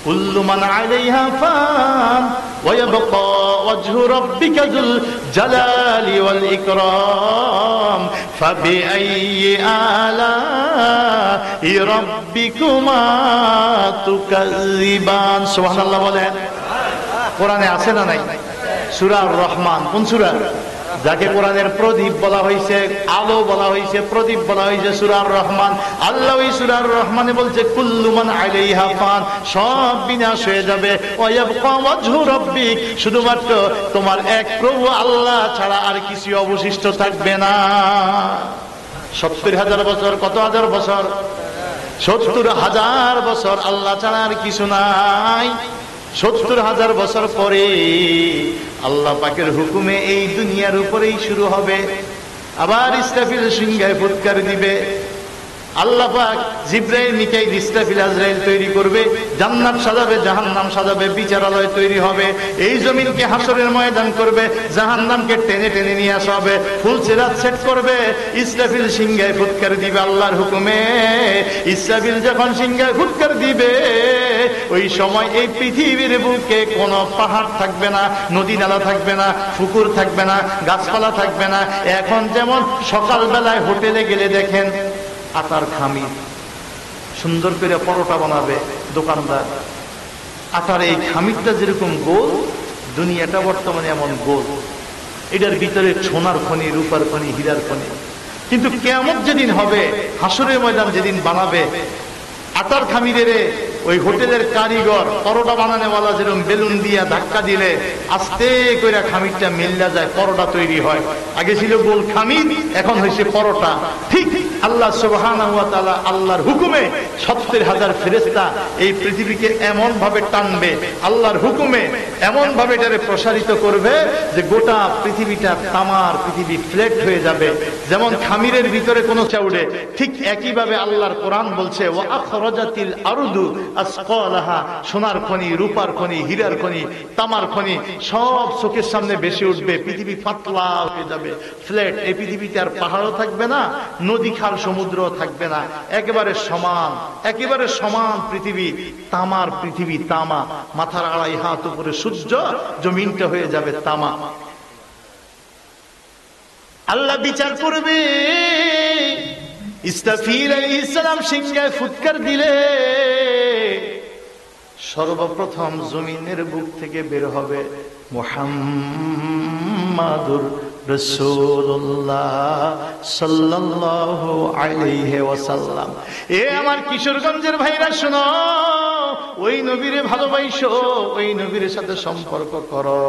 কুল্লু মান আলাইহা ফান ওয়া ইয়াবকা ওয়াজহু রাব্বিকা যুল জালালি ওয়াল ইকরাম ফাবিআইয়ি আলাই রাব্বিকুমা তুকাযিবান। সুবহানাল্লাহ বলেন। কোরআনে আছে না নাই? সূরা আর রহমান। কোন সূরা? যাকে কোরআনের প্রদীপ বলা হয়েছে, আলো বলা হয়েছে, প্রদীপ বলা হয়েছে, সূরা আর রহমান। আল্লাহ ওই সূরা আর রহমানে বলছে কুল্লু মান আলাইহা ফান, সব বিনাশ হয়ে যাবে। ওয়া ইয়াবকা ওয়াজহু রাব্বিক, শুধুমাত্র তোমার এক প্রভু আল্লাহ ছাড়া আর কিছু অবশিষ্ট থাকবে না। 70,000 বছর, কত হাজার বছর? 70,000 বছর আল্লাহ ছাড়া আর কিছু নাই। 70,000 বছর পরে আল্লাহ পাকের হুকুমে এই দুনিয়ার উপরেই শুরু হবে। আবার ইসরাফিল সিংহায় ফুৎকার দিবে। আল্লাহ পাক জিবরাইল, মিকাইল, ইসরাফিল, আজরাইল তৈরি করবে, জান্নাত সাজাবে, জাহান্নাম সাজাবে, বিচারালয় তৈরি হবে, এই জমিনকে হাসরের ময়দান করবে, জাহান্নামকে টেনে টেনে নিয়ে আসা হবে, ফুলসিরাত সেট করবে। ইসরাফিল সিংহায় ফুৎকার দিবে আল্লাহর হুকুমে। ইসরাফিল যখন সিংহায় ফুৎকার দিবে, ওই সময় এই পৃথিবীর বুকে কোনো পাহাড় থাকবে না, নদী নালা থাকবে না, পুকুর থাকবে না, গাছপালা থাকবে না। এখন যেমন সকালবেলায় হোটেলে গেলে দেখেন আটার খামির, সুন্দর করে পরোটা বানাবে দোকানদার, আটার এই খামিরটা যেরকম গোল, দুনিয়াটা বর্তমানে এমন গোল। এটার ভিতরে সোনার খনি, রূপার খনি, হীরার খনি। কিন্তু কিয়ামত যেদিন হবে, হাসরের ময়দান যেদিন বানাবে, আটার খামিরের ওই হোটেলের কারিগর, পরোটা বানানোওয়ালা যেরকম বেলুন দিয়া ধাক্কা দিলে আস্তে করে খামিরটা মিল্লা যায়, পরোটা তৈরি হয়। আগে ছিল গোল খামির, এখন হয়েছে পরোটা। ঠিক আল্লাহ সুবহানাহু ওয়া তাআলা আল্লাহর হুকুমে 70,000 ফেরেশতা এই পৃথিবীকে এমন ভাবে টানবে, আল্লাহর হুকুমে এমন ভাবে এটারে প্রসারিত করবে যে গোটা পৃথিবীটা তামার পৃথিবী ফ্ল্যাট হয়ে যাবে। যেমন খামিরের ভিতরে কোনো চাউড়ে, ঠিক একইভাবে আল্লাহর কোরআন বলছে ওয়া আখরাজাতিল আরদু আসকালাহা, সোনার খনি, রূপার খনি, হীরার খনি, তামার খনি সব চোখের সামনে ভেসে উঠবে। পৃথিবী পাতলা হয়ে যাবে, ফ্ল্যাট। এই পৃথিবীতে আর পাহাড়ও থাকবে না, নদী খাল সমুদ্র থাকবে না, একেবারে সমান, একেবারে সমান পৃথিবী, তামার পৃথিবী, তামা। মাথার 2.5 হাত উপরে সূর্য, জমিনটা হয়ে যাবে তামা। আল্লাহ বিচার করবে। ইসরাফিল আলাইহিস সালাম সিংহায় ফুৎকার দিলে সর্বপ্রথম জমিনের বুক থেকে বের হবে মুহাম্মাদুর রাসূলুল্লাহ সাল্লাল্লাহু আলাইহি ওয়াসাল্লাম। এ আমার কিশোরগঞ্জের ভাইরা শোনো, ওই নবীরে ভালোবাসো, ওই নবীর সাথে সম্পর্ক করো।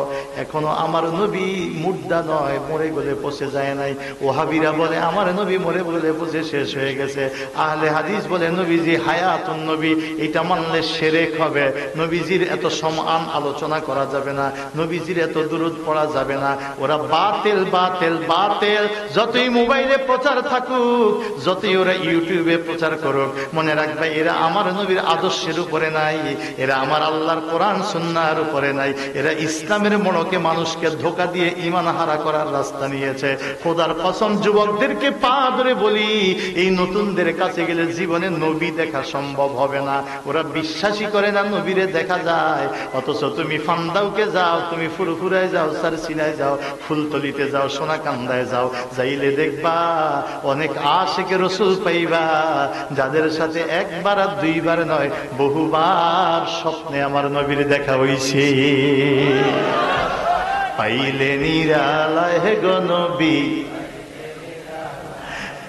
এখনো আমার নবী মুর্দা নয়, মরে গলে পচে যায় নাই। ওহাবীরা বলে আমার নবী মরে গলে পচে শেষ হয়ে গেছে। আহলে হাদিস বলে নবীজি হায়াতুন নবী, এটা মানলে শিরক হবে। নবীজির এত সম্মান আলোচনা করা যাবে না, নবীজির এত দুরূদ পড়া যাবে না। ওরা বাতিল বাতিল বাতিল। যতই মোবাইলে প্রচার থাকুক, যতই ওরা ইউটিউবে প্রচার করুক, মনে রাখবে এরা আমার নবীর আদর্শের উপরে নাই, এরা আমার আল্লাহর কোরআন সুন্নাহর উপরে নাই। এরা ইসলামের মনকে মানুষকে ধোঁকা দিয়ে ঈমান হারা করার রাস্তা নিয়েছে। খোদার কসম, যুবকদেরকে পা ধরে বলি, এই নতুনদের কাছে গেলে জীবনে নবী দেখা সম্ভব হবে না। ওরা বিশ্বাসই করে না নবীরে দেখা যায়। অথচ তুমি ফান্দাউকে যাও, তুমি ফুরফুরায় যাও, সারসিনায় যাও, ফুলতলিতে যাও, সোনাকান্দায় যাও, যাইলে দেখবা অনেক আশিকে রাসূল পাইবা, যাদের সাথে একবার আর দুইবার নয়, বহুবার স্বপ্নে আমার নবীর দেখা হইছে। পাইলে নিরালায় গো নবী,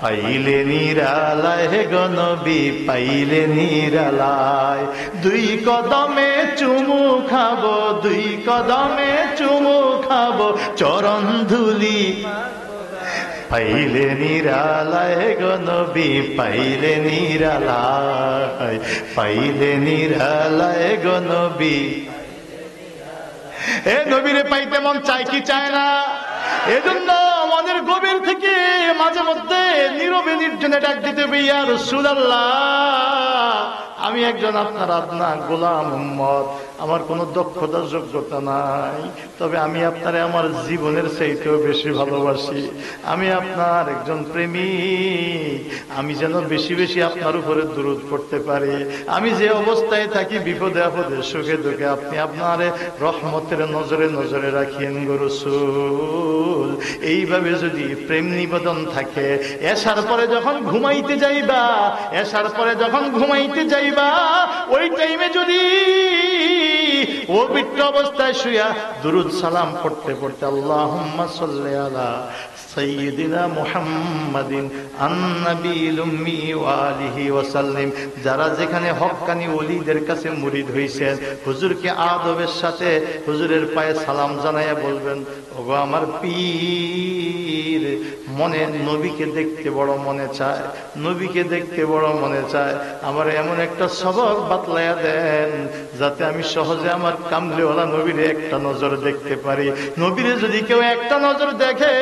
পাইলে নিরালায় গো নবী, পাইলে নিরালায়। 2 কদমে চুমু খাবো, 2 কদমে চুমু খাবো, চরণ ধুলি পাইলে নিরালায় গো নবী, পাইলে নিরালায়, পাইলে নিরালায় গো নবী। এ নবীরে পাইতে মন চায় কি চায় না? এজন্য আমাদের গভীর থেকে মাঝে মধ্যে নীরবে নির্জনে ডাক দিতে হবে, ইয়া রাসূলুল্লাহ, আমি একজন আপনার গোলাম উম্মত, আমার কোনো দক্ষতা যোগ্যতা নাই, তবে আমি আপনারে আমার জীবনের চাইতেও বেশি ভালোবাসি, আমি আপনার একজন প্রেমিক, আমি যেন বেশি বেশি আপনার উপরে দুরূদ পড়তে পারি, আমি যে অবস্থায় থাকি বিপদে আপদে সুখে দুঃখে আপনি আপনার রহমতের নজরে নজরে রাখিয়েন গো রাসূল। এইভাবে যদি প্রেম নিবেদন থাকে, এসার পরে যখন ঘুমাইতে যাইবা, এসার পরে যখন ঘুমাইতে যাইবা, ওই টাইমে যদি পবিত্র অবস্থায় শুয়া দুরূদ সালাম পড়তে পড়তে আল্লাহুম্মা সাল্লি আলা সাইয়্যিদিনা মুহাম্মাদিন আন-নাবিয়্যিল উম্মি ওয়া আলিহি ওয়া সাল্লিম। যারা যেখানে হক্কানি ওলিদের কাছে মুরিদ হইছেন, হুজুরকে আদবের সাথে হুজুরের পায়ে সালাম জানাইয়া বলবেন, ওগো আমার পীর, মনে নবীকে দেখতে বড় মনে চায়, নবীকে দেখতে বড় মনে চায়, আমার এমন একটা সবক বাতলাইয়া দেন যাতে আমি সহজে আমার কামলিওয়ালা নবীরে একটা নজর দেখতে পারি। নবীরে যদি কেউ একটা নজর দেখে,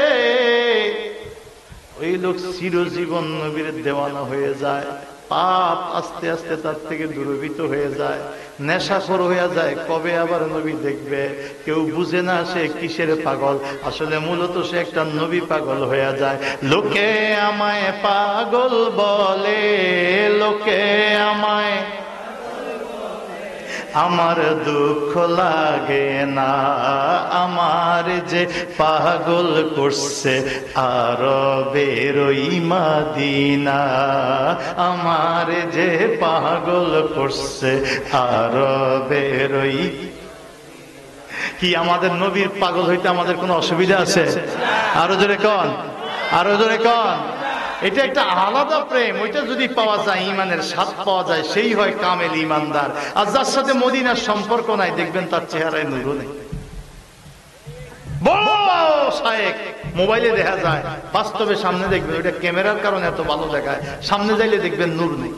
ওই লোক চিরজীবন নবীর দেওয়ানা হয়ে যায়, পাপ আস্তে আস্তে তার থেকে দূরীভূত হয়ে যায়, নেশাখোর হয়ে যায়। কবে আবার নবী দেখবে কেউ বুঝে না সে কিসের পাগল, আসলে মূলত সে একটা নবী পাগল হয়ে যায়। লোকে আমায় পাগল বলে, লোকে আমায়, আমার দুঃখ লাগে না, আমার যে পাগল করছে আরবের ওই মদিনা, আমার যে পাগল করছে আরবের ওই। কি আমাদের নবীর পাগল হইতে আমাদের কোনো অসুবিধা আছে? আরো জোরে কন, আরো জোরে কন। এটা একটা আলাদা প্রেম, ওইটা যদি পাওয়া যায়, ইমানের স্বাদ পাওয়া যায়, সেই হয় কামেল ইমানদার। আর যার সাথে মদিনার সম্পর্ক নাই, দেখবেন তার চেহারায় নূর নেই। বড় শায়েক মোবাইলে দেখা যায়, বাস্তবে সামনে দেখবেন ওইটা ক্যামেরার কারণে এত ভালো দেখায়, সামনে যাইলে দেখবেন নূর নেই,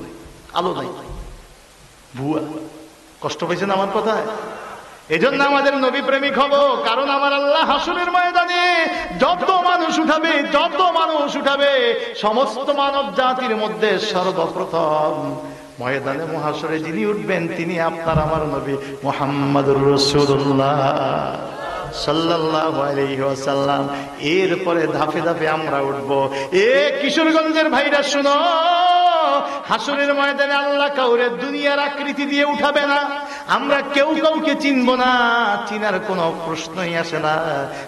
আলো নেই, ভুয়া। কষ্ট পাইছেন আমার কথায়? এজন্য আমাদের নবী প্রেমিক হব, কারণ আমার আল্লাহ হাসরের ময়দানে যত মানুষ উঠাবে, যত মানুষ উঠাবে, সমস্ত মানব জাতির মধ্যে সর্বপ্রথম ময়দানে মহাশরে যিনি উঠবেন তিনি আপনার আমার নবী মুহাম্মদুর রাসূলুল্লাহ সাল্লাল্লাহু আলাইহি ওয়াসাল্লাম। এরপরে ধাপে ধাপে আমরা উঠব। এ কিশোরগঞ্জের ভাইরা শুনো, হাসরের ময়দানে আল্লাহ কাউরে দুনিয়ার আকৃতি দিয়ে উঠাবে না, আমরা কেউ কাউকে চিনব না, চিনার কোনো প্রশ্নই আসে না,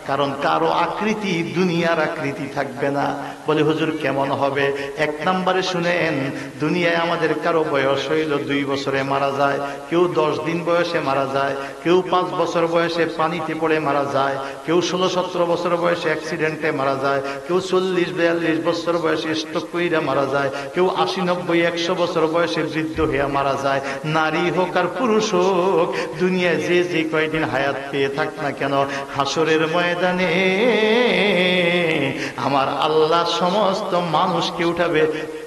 কারণ কারো আকৃতি দুনিয়ার আকৃতি থাকবে না। বলে হুজুর কেমন হবে? এক নম্বরে শুনেন, দুনিয়ায় আমাদের কারো বয়স হইল 2 বছরে মারা যায়, কেউ 10 দিন বয়সে মারা যায়, কেউ 5 বছর বয়সে পানিতে পড়ে মারা যায়, কেউ 16-17 বছর বয়সে অ্যাক্সিডেন্টে মারা যায়, কেউ 40-42 বছর বয়সে স্ট্রোক কইরা মারা যায়, কেউ 80-90-100 বছর বয়সে বৃদ্ধ হয়ে মারা যায়। নারী হোক আর পুরুষ হোক, দুনিয়ায় যে যে কয়দিন হায়াত পেয়ে থাক না কেন, হাসরের ময়দানে আমার আল্লাহ সমস্ত মানুষকে উঠাবে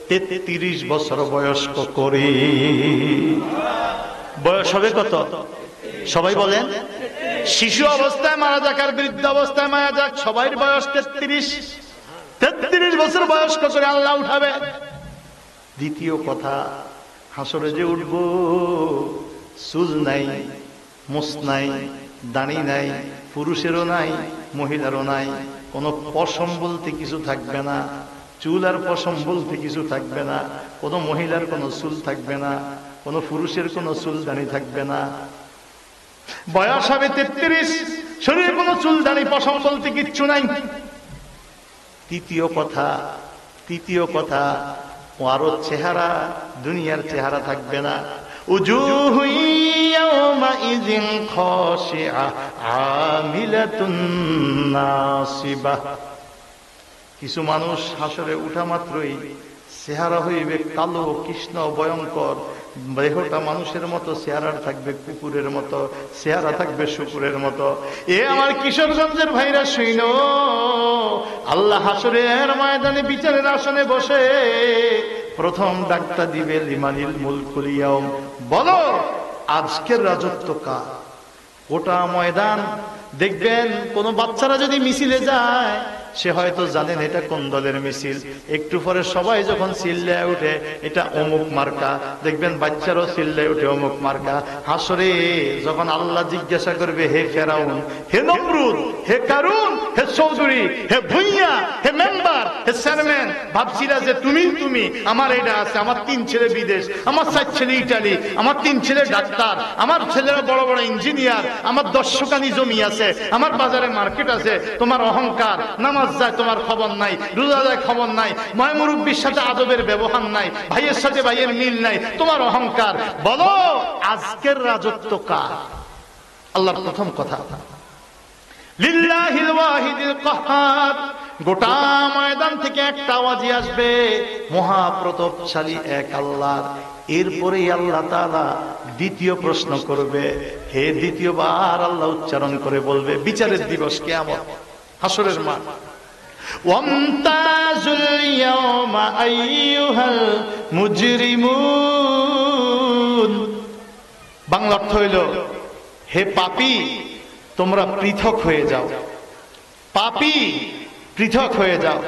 33 বছর বয়স্ক করে। বয়স হবে কত? সবাই বলেন। শিশু অবস্থায় মারা যাক আর বৃদ্ধ অবস্থায় মারা যাক, সবাই বয়স 33 বছর বয়স্ক করে আল্লাহ উঠাবে। দ্বিতীয় কথা, হাসরে যে উঠব, চুল নাই, মুছ নাই, দাড়ি নাই, পুরুষেরও নাই, মহিলারও নাই, কোনো পশম বলতে কিছু থাকবে না, চুল আর পশম বলতে কিছু থাকবে না, কোনো মহিলার কোনো চুল থাকবে না, কোনো পুরুষের কোনো চুল দাড়ি থাকবে না। বয়স হবে 33, শরীরে কোনো চুল দাড়ি পশম বলতে কিচ্ছু নাই। তৃতীয় কথা, আরো চেহারা, দুনিয়ার চেহারা থাকবে না। উজুহু ইয়াওমাইযিন খাশিআ আমিলাতুন নাসিবা। কিছু মানুষ হাসরে উঠা মাত্রই চেহারা হইবে কালো কৃষ্ণ ভয়ঙ্কর, দেহটা মানুষের মতো, চেহারা থাকবে কুকুরের মতো, চেহারা থাকবে শুকুরের মতো। এ আমার কিশোরগঞ্জের ভাইরা শুইনো, আল্লাহ হাসরের ময়দানে বিচারের আসনে বসে প্রথম ডাকটা দিবে লিমানিল মুলকুল ইয়াউম, বলো আজকের রাজত্ব কার। গোটা ময়দান দেখবেন, কোন বাচ্চারা যদি মিছিলে যায়, সে হয়তো জানেন এটা কোন দলের মিছিল, একটু পরে সবাই যখন চিল্লায় উঠে এটা অমুক মার্কা, দেখবেন বাচ্চারাও চিল্লায় উঠে অমুক মার্কা। হাসরে যখন আল্লাহ জিজ্ঞাসা করবে, হে ফেরাউন, হে নমরুদ, হে কারুন, হে চৌধুরী, হে ভুইয়া, হে মেম্বার, হে চেয়ারম্যান, ভাবছিলা যে তুমি আমার এটা আছে, আমার 3 ছেলে বিদেশ, আমার 4 ছেলে ইটালি, আমার 3 ছেলে ডাক্তার, আমার ছেলেরা বড় বড় ইঞ্জিনিয়ার, আমার 10 শতানি জমি আছে, আমার বাজারে মার্কেট আছে, তোমার অহংকার, নামাজ যায় তোমার খবর নাই, রোজা যায় খবর নাই, ময় মুরব্বীর সাথে আদবের ব্যবহার নাই, ভাইয়ের সাথে ভাইয়ের মিল নাই, তোমার অহংকার। বলো আজকের রাজত্ব কার? আল্লাহর প্রথম কথা, লিল্লাহিল ওয়াহিদিল কাহ্হার। গোটা ময়দান থেকে একটা আওয়াজই আসবে, মহাপ্রতাপশালী এক আল্লাহর। এরপরে আল্লাহ তাআলা দ্বিতীয় প্রশ্ন করবে, হে দ্বিতীয়বার আল্লাহ উচ্চারণ করে বলবে, বিচারের দিবস কিয়ামত, হাসরের মাঠ। ওয়ামতাজুল ইয়াওমা আইয়ুহাল মুজরিমুন। বাংলা অর্থ হইল, হে পাপী তোমরা পৃথক হয়ে যাও, পাপী পৃথক হয়ে যাও।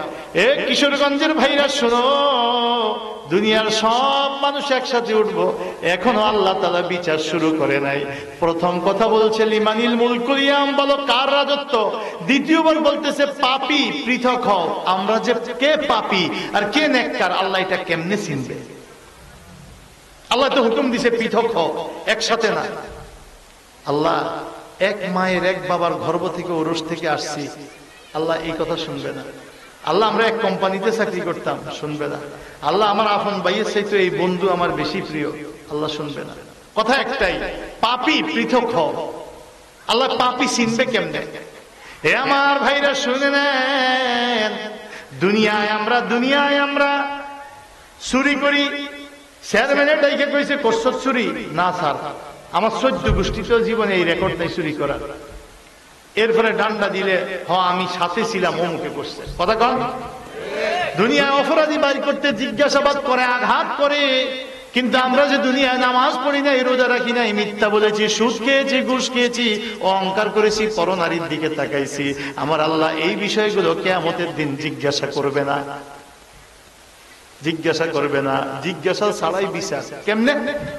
এ কিশোরগঞ্জের ভাইরা শোনো, দুনিয়ার সব মানুষ একসাথে উঠবো, এখনো আল্লাহ তাআলা বিচার শুরু করে নাই। প্রথম কথা বলছে লিমানিল মুলকুল ইয়াউম, বলো কার রাজত্ব। দ্বিতীয়বার বলতেছে পাপী পৃথক হও। আমরা যে কে পাপী আর কে নেককার, আল্লাহ এটা কেমনে চিনবে? আল্লাহ তো হুকুম দিছে পৃথক হও, একসাথে না। আল্লাহ এক মায়ের এক বাবার গর্ভ থেকে ওরস থেকে আসছি, আল্লাহ এই কথা শুনবে না। আল্লাহ আমরা এক কোম্পানিতে চাকরি করতাম, শুনবে না। আল্লাহ আমার আপন ভাইয়ের চাইতে এই বন্ধু আমার বেশি প্রিয়, আল্লাহ শুনবে না। কথা একটাই, পাপী পৃথক হও। আল্লাহ পাপী চিনবে কেমনে? হে আমার ভাইরা শুনে নেন, দুনিয়ায় আমরা চুরি করি। চেয়ারম্যানের ডাইকে কইছে করছ চুরি? না স্যার, আমার 14 গোষ্ঠীতেও জীবনে এই রেকর্ড নাই চুরি করার। এরপরে ডান্ডা দিলে, আমি সাথে ছিলাম, অমুকে করছে। কথা কন। দুনিয়ায় অপরাধী বাড়ি করতে জিজ্ঞাসাবাদ করে, আঘাত করে, কিন্তু আমরা যে দুনিয়ায় নামাজ পড়ি নাই, রোজা রাখি নাই, মিথ্যা বলেছি, সুদ খেয়েছি, ঘুষ খেয়েছি, অহংকার করেছি, পরনারীর দিকে তাকাইছি, আমার আল্লাহ এই বিষয়গুলো কিয়ামতের দিন জিজ্ঞাসা করবে না, জিজ্ঞাসা করবে না। জিজ্ঞাসা ছাড়াই বিচার। কেমনে?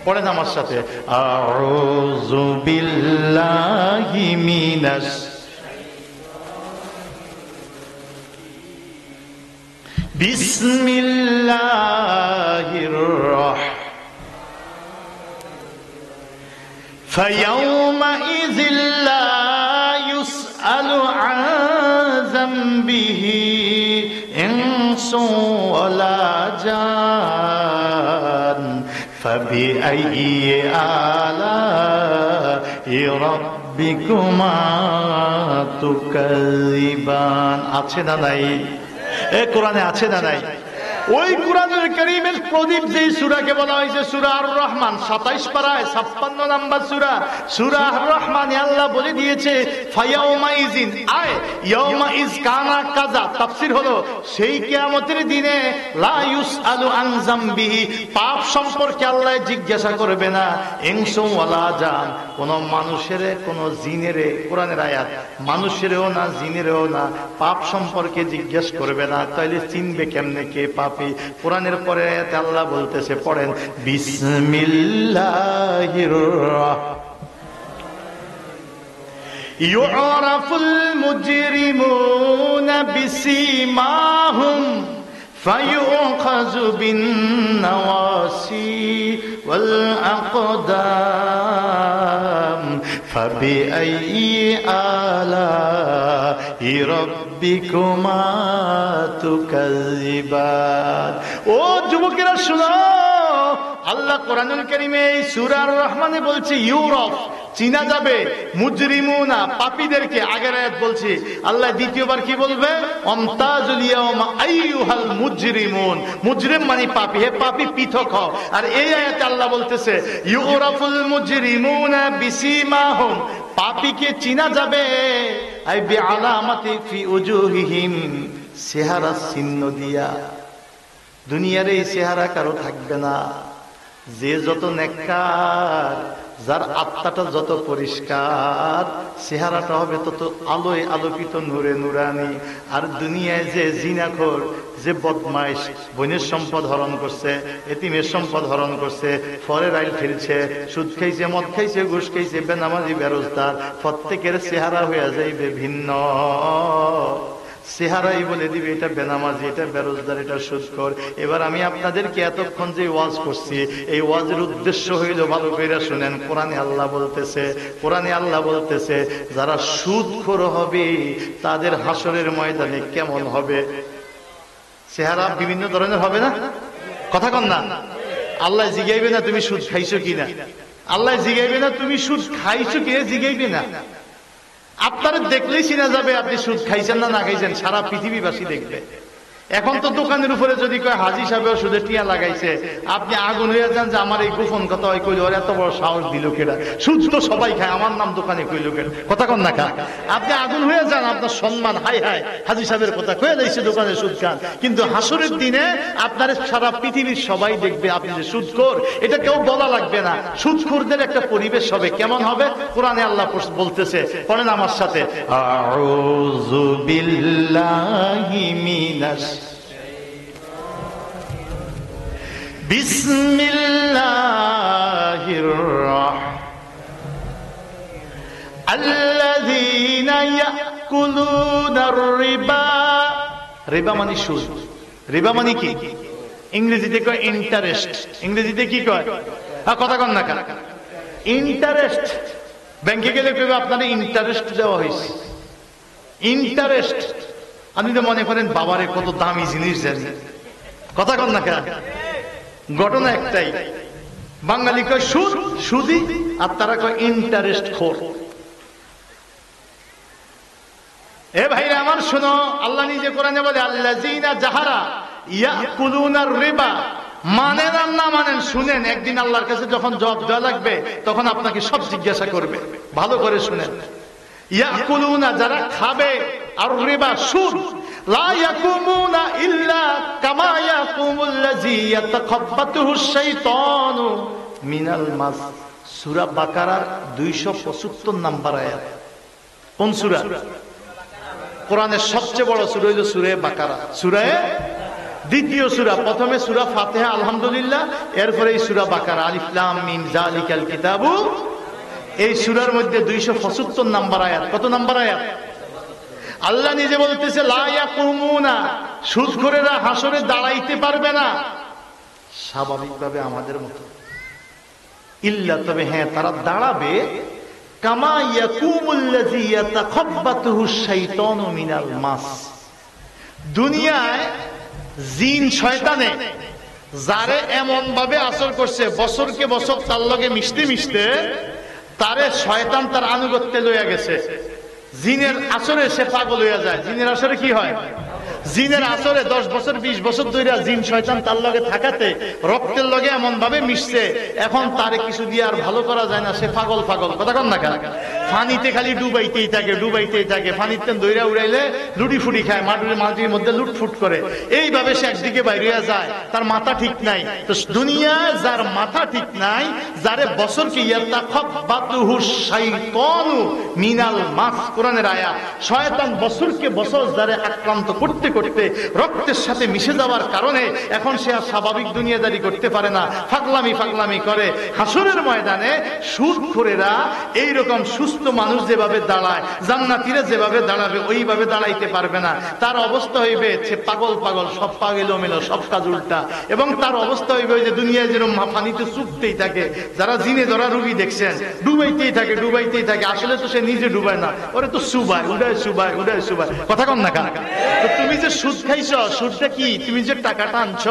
পড়েন আমার সাথে, আউযু বিল্লাহি মিনাশ বিসমিল্লাহির রাহমানির ফায়াউমাইযিল লা ইউসআলু আন যামবিহি ইনসু ওয়ালা জান ফাবিআইয়ি আলা'i রাব্বিকুমা তুকাযিবান। আছে না নাই? এ কোরআনে আছে না নাই? ওই কোরআনুল কারীমের প্রদীপ যেই সূরাকে বলা হয়েছে সূরা আর রহমান, 27 পারায় 56 নম্বর সূরা, সূরা আর রহমানে আল্লাহ বলে দিয়েছে ফায়াউমাইজিন, আয় ইয়াউমাইজ কানা কাজা। তাফসীর হলো সেই কিয়ামতের দিনে লা ইউসআলু আন যামবিহি, পাপ সম্পর্কে আল্লাহ জিজ্ঞাসা করবে না, ইনসু ওয়ালা জান, কোন মানুষের কোন জিনের, কোরআনের আয়াত, মানুষেরও না জিনেরও না, পাপ সম্পর্কে জিজ্ঞেস করবে না। তাইলে চিনবে কেমনে কে পাপ? কোরআনের পরে আয়াতে আল্লাহ বলতেছে, পড়েন, বিসমিল্লাহির রাহমানির ইউরাফুল মুজরিমুনা বিসিমাহুম ফায়ুখাযু বিন নাওয়াসি ওয়াল আকদাম ফাবিআইয়ি আলা'i রাব্বিকুমা তুকাযিবান। ও যুবকেরা শুনো, আল্লাহ কোরআনুল কারীমে এই সূরা আর রহমানে বলছে ইউরফ, চিনা যাবে মুজরিমুনা পাপীদেরকে। আগের আয়াত বলছি, আল্লাহ দ্বিতীয়বার কি বলবে? অমতাজুল ইয়াওমা আইয়ুহাল মুজরিমুন। মুজরিম মানে পাপী, হে পাপী পৃথক হও। আর এই আয়াতে আল্লাহ বলতেছে ইউরাফুল মুজরিমুনা বিসিমাহুম, পাপীকে চিনা যাবে আই বিআলামাতি ফি উজুহিহিম, চেহারা চিহ্ন দিয়া। দুনিয়ার এই চেহারা কারো থাকবে না। যে যত নেককার, যার আত্মাটা যত পরিষ্কার, চেহারাটা হবে তত আলোয় আলোকিত, নূরে নূরানি। আর দুনিয়ায় যে জিনাখোর, যে বদমাইশ, বোনের সম্পদ হরণ করছে, এতিমের সম্পদ হরণ করছে, ফরের আইল ফেলছে, সুদ খাইছে, মদ খাইছে, ঘুষ খাইছে, বেনামাজি, বেরোজগার, প্রত্যেকের চেহারা হয়ে যাইবে ভিন্ন। চেহারাই বলে দিবে এটা বেনামাজি, এটা বেরোজগার, এটা সুদখোর। এবার আমি আপনাদেরকে এতক্ষণ যে ওয়াজ করছি, এই ওয়াজের উদ্দেশ্য হইল, ভালো করে শুনেন, কোরআনে আল্লাহ বলতেছে যারা সুদখোর হবে তাদের হাসরের ময়দানে কেমন হবে। চেহারা বিভিন্ন ধরনের হবে না? কথা কন না। আল্লাহ জিগাইবে না তুমি সুদ খাইছো কিনা, আল্লাহ জিগাইবে না তুমি সুদ খাইছো কিনা, জিগাইবে না। আপনারা দেখলেই চিনা যাবে আপনি সুদ খাইছেন না খাইছেন, সারা পৃথিবীবাসী দেখবে। এখন তো দোকানের উপরে যদি কয় হাজি সাহেব সুদের টিয়া লাগাইছে, আপনি আগুন হয়ে যান যে আমার এই গোপন কথা ওই কইল, ওর এত বড় সাহস দিল কেডা, সুদ তো সবাই খায়, আমার নাম দোকানে কইল কেডা, কথা কন না কা। আপনি আগুন হয়ে যান, আপনার সম্মান, হাই হাই হাজি সাহেবের কথা কয়ে দিয়েছে দোকানে সুদ খান। কিন্তু হাসরের দিনে আপনার সারা পৃথিবীর সবাই দেখবে আপনি যে সুদখোর, এটা কেউ বলা লাগবে না। সুদখোরদের একটা পরিবেশ হবে, কেমন হবে? কোরআনে আল্লাহ বলতেছে, পড়েন আমার সাথে, আউযু বিল্লাহি মিনাশ বিসমিল্লাহির আল্লাযীনা ইয়াকুলুনার রিবা। রিবা মানে সুদ। রিবা মানে কি? ইংরেজিতে কয় ইন্টারেস্ট। ইংরেজিতে কি কয়? কথা কন না কেন? ইন্টারেস্ট। ব্যাংকে গেলে কইবে আপনাদের ইন্টারেস্ট দেওয়া হয়েছে। ইন্টারেস্ট। আপনি তো মনে করেন বাবারে কত দামি জিনিস জানি, কথা কন না কেন? ঘটনা একটাই, বাঙালি কয় সুদ, সুদি, আর তারা কয় ইন্টারেস্ট খোর। এ ভাইরা আমার শোনো, আল্লাহ নিজে কোরআনে বলে আল্লাযীনা যাহারা ইয়াকুলুনার রিবা, মানেন আর না মানেন শুনেন, একদিন আল্লাহর কাছে যখন জবাব দেওয়া লাগবে তখন আপনাকে সব জিজ্ঞাসা করবে, ভালো করে শুনেন। ইয়াকুলুনা যারা খাবে, আর রিবা সুদ, লা ইয়াকুমুনা ইল্লা কামা ইয়াকুমুল্লাযী ইয়াতাখাব্বাতুহুশ শাইতানু মিনাল মাস। সূরা বাকারার 275 নম্বর আয়াত। কোন সূরা? কোরআনের সবচেয়ে বড় সূরা হলো সূরা বাকারা। সূরা দ্বিতীয় সূরা, প্রথমে সূরা ফাতিহা আলহামদুলিল্লাহ, এরপরে এই সূরা বাকারা আলিফ লাম মিম যালিকাল কিতাবু। এই সূরার মধ্যে 275 নম্বর আয়াত। কত নম্বর আয়াত? আল্লাহ নিজে বলতেছে লা ইয়াকুমুনা, সুদখোরেরা হাসরে দাঁড়াইতে পারবে না স্বাভাবিকভাবে আমাদের মতো, ইল্লা, তবে হ্যাঁ তারা দাঁড়াবে, কামা ইয়াকুমুল্লাযী ইয়াতাখাব্বাতুহুশ শাইতানু মিনাল মাস। দুনিয়ায় জিন শয়তানে যারে এমন ভাবে আসর করছে, বছরকে বছর তার লগে মিশতে মিশতে তারে শয়তান তার আনুগত্যে লইয়া গেছে। জিনের আসরে সে পাগল হইয়া যায়। জিনের আসরে কি হয়? জিনের আসরে 10 বছর 20 বছর ধরে জিন শয়তান তার লগে থাকাতে রক্তের লগে এমন ভাবে মিশছে, এখন তারে কিছু দিয়ে আর ভালো করা যায় না, সে পাগল পাগল, কথা কন না কেন? পানিতে খালি ডুবাইতেই থাকে, পানিতে দইরা উড়াইলে লুটি ফুটি খায়, মাটির মধ্যে লুটফুট করে, এইভাবে সে একদিকে বাইরে যায়, তার মাথা ঠিক নাই। তো দুনিয়া যার মাথা ঠিক নাই, যারে বছরকে ইয়াতাখাব্বাতুহুশ শাইতানু মিনাল মাস, কোরআনের আয়াত, শয়তান বছরকে বছর যারে আক্রান্ত করতে করতে রক্তের সাথে মিশে যাওয়ার কারণে এখন সে আর স্বাভাবিক দুনিয়াদারি করতে পারে না, ফাগলামি করে। হাসরের ময়দানে সুদখোরেরা এইরকম সুস্থ সুস্থ মানুষ যেভাবে দাঁড়ায়, জান্নাতীরা যেভাবে দাঁড়াবে ওইভাবে দাঁড়াইতে পারবে না। তার অবস্থা হইবে সে পাগল পাগল, সব পা এলোমেলো, সব কাজ উল্টা। এবং তার অবস্থা হইবে ওই যে দুনিয়ায় যেরকম পানিতে চুপতেই থাকে, যারা জিনে ধরা রুগী দেখছেন, ডুবাইতেই থাকে ডুবাইতেই থাকে, আসলে তো সে নিজে ডুবায় না, ওরে তো সুবায়, উড়ায় সুবায়, উড়ায় সুবায়। কথা কম না কেন? তো তুমি যে সুদ খাইছ, সুদটা কি? তুমি যে টাকাটা আনছ,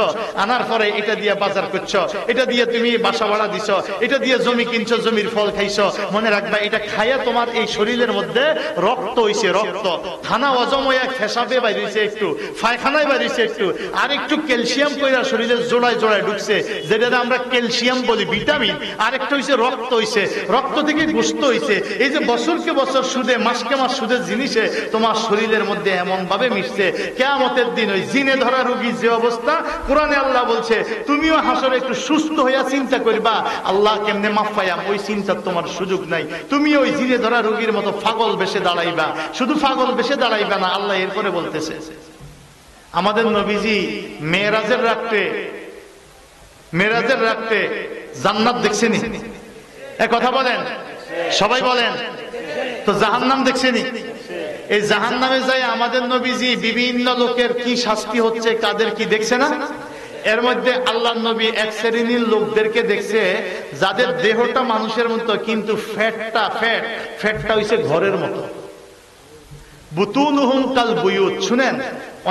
আনার পরে এটা দিয়ে বাজার করছো, এটা দিয়ে তুমি বাসা ভাড়া দিছ, এটা দিয়ে জমি কিনছো, জমির ফল খাইছ, মনে রাখবা এটা খাইয়া তোমার এই শরীরের মধ্যে রক্ত হইছে, রক্ত খানা অজম হয়ে ফেসাবে বাইরেছে একটু, পায়খানায় বাইরেছে একটু, আর একটু ক্যালসিয়াম কইরা শরীরের জোড়ায় জোড়ায় ঢুকছে, যেটা আমরা ক্যালসিয়াম বলি, ভিটামিন। আর একটা হইছে রক্ত, হইছে রক্ত থেকে গোশত হইছে। এই যে বছরকে বছর সুদে, মাসকে মাস সুদের জিনিসে তোমার শরীরের মধ্যে এমন ভাবে মিশছে, কিয়ামতের দিন ওই জিনে ধরা রোগী যে অবস্থা, কোরআনে আল্লাহ বলছে তুমিও হাসরে একটু সুস্থ হইয়া চিন্তা করবা আল্লাহ কেমনে মাফ পাইয়াম, ওই চিন্তার তোমার সুযোগ নাই। তুমি ওই জিনে ধরা রোগীর মতো পাগল বেশে দাঁড়াইবা। শুধু পাগল বেশে দাঁড়াইবা না, আল্লাহ এরপরে বলতেছে আমাদের নবীজি মেরাজের রাত্রে জান্নাত দেখছেনি? এ কথা বলেন, সবাই বলেন তো। জাহান্নাম দেখছেনি? এই জাহান্নামে যাই আমাদের নবীজি বিভিন্ন লোকের কি শাস্তি হচ্ছে, কাদের কি দেখছে না? এর মধ্যে আল্লাহর নবী এক শ্রেণীর লোকদেরকে দেখছে যাদের দেহটা মানুষের মতো, কিন্তু ফ্যাটটা হইছে ঘরের মতো। বুতুনুহুম কাল বুয়ুত। শুনেন,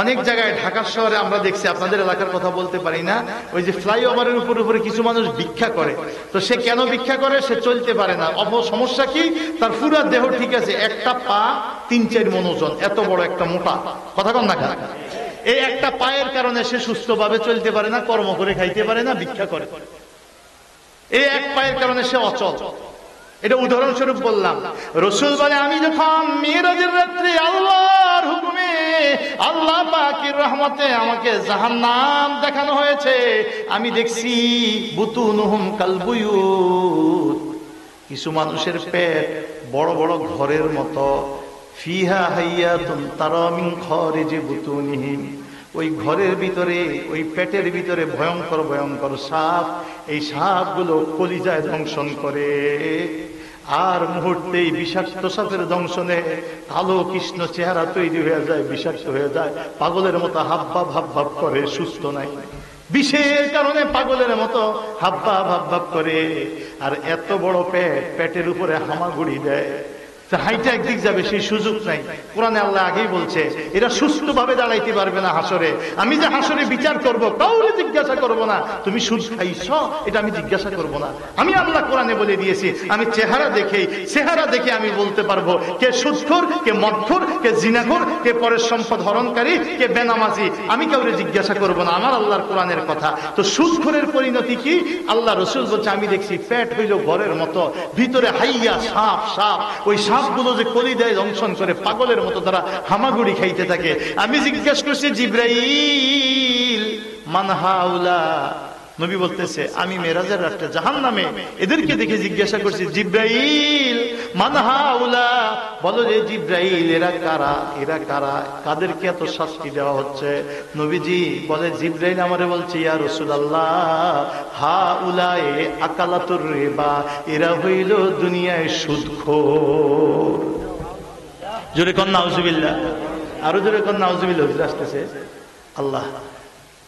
অনেক জায়গায় ঢাকা শহরে আমরা দেখছি, আপনাদের এলাকার কথা বলতে পারি না, ওই যে ফ্লাইওভারের উপরে কিছু মানুষ ভিক্ষা করে। তো সে কেন ভিক্ষা করে? সে চলতে পারে না। সমস্যা কি? তার পুরো দেহ ঠিক আছে, একটা পা 3-4 মণ ওজন, এত বড় একটা মোটা। কথা কম না কেন? এই একটা পায়ের কারণে সে সুস্থভাবে চলতে পারে না, কর্ম করে খাইতে পারে না, ভিক্ষা করে। এই এক পায়ের কারণে সে অচল। এটা উদাহরণস্বরূপ বললাম। রাসূল বলে আমি যখন মিরাজের রাত্রে আল্লাহর হুকুমে, আল্লাহ পাকের রহমতে আমাকে জাহান্নাম দেখানো হয়েছে, আমি দেখছি বুতুনুহুম কাল বুয়ুত, কিছু মানুষের পেট বড় বড় ঘরের মতো, ফিহা হাইয়াতুন তারা মিন খারিজি বুতুনিহিম, ওই ঘরের ভিতরে, ওই পেটের ভিতরে ভয়ঙ্কর ভয়ঙ্কর সাপ। এই সাপগুলো কলিজায় দংশন করে, আর মুহূর্তেই বিষাক্ত সাপের দংশনে কালো কৃষ্ণ চেহারা তৈরি হয়ে যায়, বিষাক্ত হয়ে যায়, পাগলের মতো হাবভাব হাবভাব করে, সুস্থ নাই, বিষের কারণে পাগলের মতো হাবভাব হাবভাব করে। আর এত বড় পেটের উপরে হামাগুড়ি দেয়, হাইটা একদিক যাবে সেই সুযোগ নাই। কোরআনে আল্লাহ আগেই বলছে এরা সুস্থ ভাবে দাঁড়াইতে পারবে না হাসরে। আমি যে হাসরে বিচার করব, কাউকে জিজ্ঞাসা করব না তুমি সুদ খাইছ, এটা আমি জিজ্ঞাসা করব না। আমি আল্লাহ কোরআনে বলে দিয়েছি, আমি চেহারা দেখে আমি বলতে পারবো কে সুদখোর, কে মদখোর, কে জিনাখোর, কে পরের সম্পদ হরণকারী, কে বেনামাজি। আমি কাউকে জিজ্ঞাসা করব না, আমার আল্লাহর কোরআনের কথা। তো সুদখোরের পরিণতি কি? আল্লাহ রাসূল বলছে আমি দেখছি পেট হইল ঘরের মতো, ভিতরে হাইয়া সাপ, ওই সাপগুলো যে কলিজায় দংশন করে, পাগলের মতো তারা হামাগুড়ি খাইতে থাকে। আমি জিজ্ঞেস করছি জিবরাইল মান হাউলা, নবী বলতেছে আমি মেরাজের রাতে জাহান্নামে এদেরকে দেখে জিজ্ঞাসা করছি জিবরাইল মান হাউলা, বলো যে জিবরাইল এরা কারা, কাদেরকে এত শাস্তি দেওয়া হচ্ছে? নবীজি বলে জিবরাইল আমারে বলছে ইয়া রাসূলুল্লাহ হাউলায়ে আকালাতুর রিবা, এরা হইল দুনিয়ায় সুদখোর। জোরে কন নাউজুবিল্লাহ, আরো জোরে কন নাউজুবিল্লাহ। হুজুর আসতেছে আল্লাহ।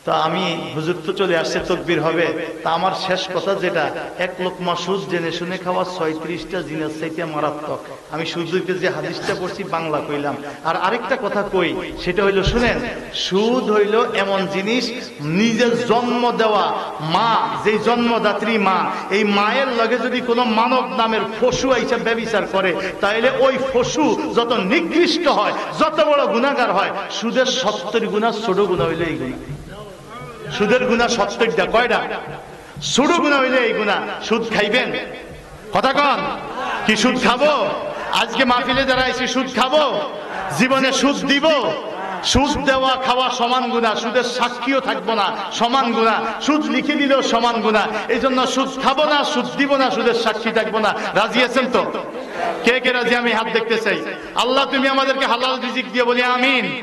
তা আমি হুজুর তো চলে আসছে, তাকবীর হবে। তা আমার শেষ কথা যেটা, এক লোকমা সুদ জেনে শুনে খাওয়া 36টা জিনার চাইতে মারাত্মক। আমি সুদকে যে হাদিসটা পড়ছি বাংলা কইলাম। আর আরেকটা কথা কই, সেটা হইল শুনেন, সুদ হইল এমন জিনিস, নিজের জন্ম দেওয়া মা, যেই জন্মদাত্রী মা, এই মায়ের লগে যদি কোনো মানব নামের পশু আইসা ব্যভিচার করে, তাহলে ওই পশু যত নিকৃষ্ট হয়, যত বড় গুনাহগার হয়, সুদের 70 গুনাহ ছোট গুনাহ হইলে এই গুনাহ। সুদের গুনাহ 70টা, কয়টা? ছোট গুনাহ হইলে এই গুনাহ। সুদ খাইবেন? কথা কন, কি সুদ খাবো? আজকে মাহফিলে যারা আইছি সুদ খাবো? জীবনে সুদ দিব? সুদ দেওয়া খাওয়া সমান গুনাহ, সুদের সাক্ষীও থাকবো না সমান গুনাহ, সুদ লিখে দিলেও সমান গুনাহ। এই জন্য সুদ খাবো না, সুদ দিব না, সুদের সাক্ষী থাকবো না। রাজি আছেন তো? কে কে রাজি? আমি হাত দেখতে চাই। আল্লাহ তুমি আমাদেরকে হালাল রিজিক দিয়ে বলি আমিন।